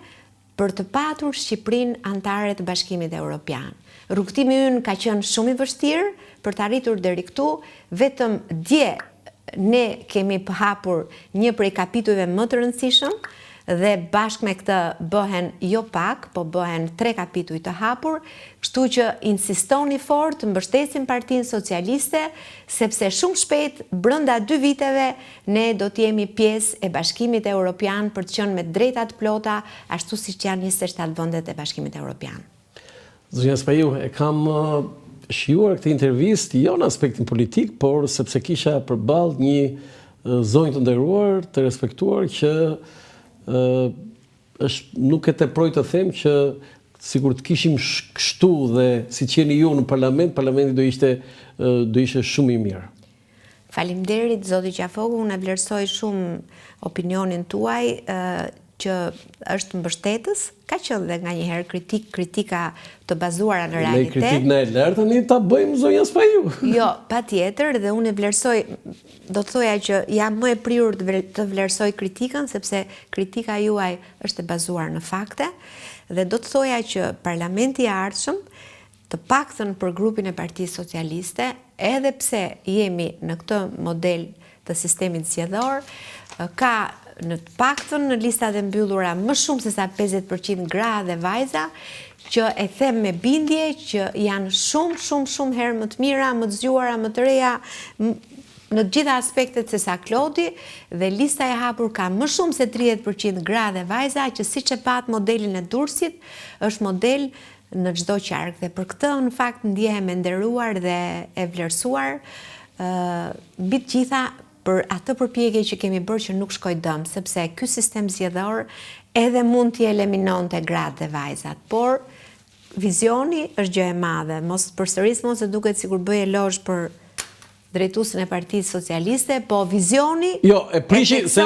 për të patur Shqipërinë antare të Bashkimit Evropian. Rrugtimi ynë ka qenë shumë i vështirë për të arritur deri këtu, vetëm dje ne kemi hapur një prej kapitujve më të rëndësishëm, dhe bashkë me këtë bëhen jo pak, po bëhen 3 kapituj të hapur, kështu që insistoni fort, mbështesim Partinë Socialiste, sepse shumë shpejt, brenda 2 viteve, ne do të jemi pjesë e Bashkimit Evropian për të qenë me drejtat plota, ashtu siç janë 27 vendet e Bashkimit Evropian. Zonja Spaiu, e kam shijuar këtë intervistë jo në aspektin politik, por sepse kisha përballë një zonjë të nderuar, të respektuar që nuk e teproj të them që sikur të kishim kështu dhe si që jeni ju në parlament, parlamenti do ishte shumë i mirë. Faleminderit, zoti Qafoku, unë vlerësoj shumë opinionin tuaj që është mbështetës, ka qenë dhe nganjëherë kritika të bazuara në realitet. Ne kritik në e lartë, tani ta bëjmë zonja Spaiu. Jo, patjetër, dhe unë vlerësoj, do të thoja që jam më e prirur të vlerësoj kritikën, sepse kritika juaj është e bazuar në fakte, dhe do të thoja që Parlamenti i ardhshëm, të paktën për grupin e Partisë Socialiste, edhe pse jemi në këtë model të sistemit zgjedhor, ka në të paktën në listat e mbyllura më shumë se sa 50% gra dhe vajza, që e them me bindje që janë shumë herë më të mira, më të zgjuara, më të reja në gjitha aspektet se sa Klodi, dhe lista e hapur ka më shumë se 30% gra dhe vajza, që siç e pat modelin e Durrësit, është model në çdo qark, dhe për këtë në fakt ndjehem e nderuar dhe e vlerësuar, mbi të gjitha për atë përpjekje që kemi bërë që nuk shkoj dëm, sepse ky sistem zgjedhor edhe mund t'i eliminonte gratë dhe vajzat, por vizioni është gjë e madhe, mos përsëris mos e duket sikur bëj elozh për drejtuesin e Partisë Socialiste, po vizioni Jo, e prishi, se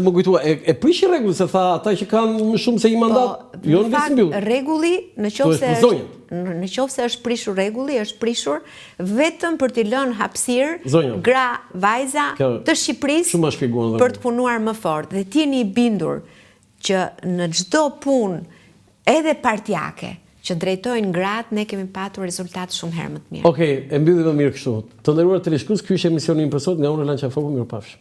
më kujtua, e prishi rregull, se tha ata që kanë më shumë se një mandat, jo në visë mbyllur. Rregulli, në qoftë se është prishur rregulli, është prishur vetëm për t'i lënë hapësirë gra, vajza të Shqipërisë për të punuar më fort. Dhe t'jeni i bindur që në çdo punë, edhe partijake, që drejtojnë gratë, ne kemi patur rezultate shumë herë më të mira. Okej, e mbyllim më mirë kështu. Të nderuar teleshikues, ky është emisioni im për sot nga unë Erlan Qafoku, mirupafshim.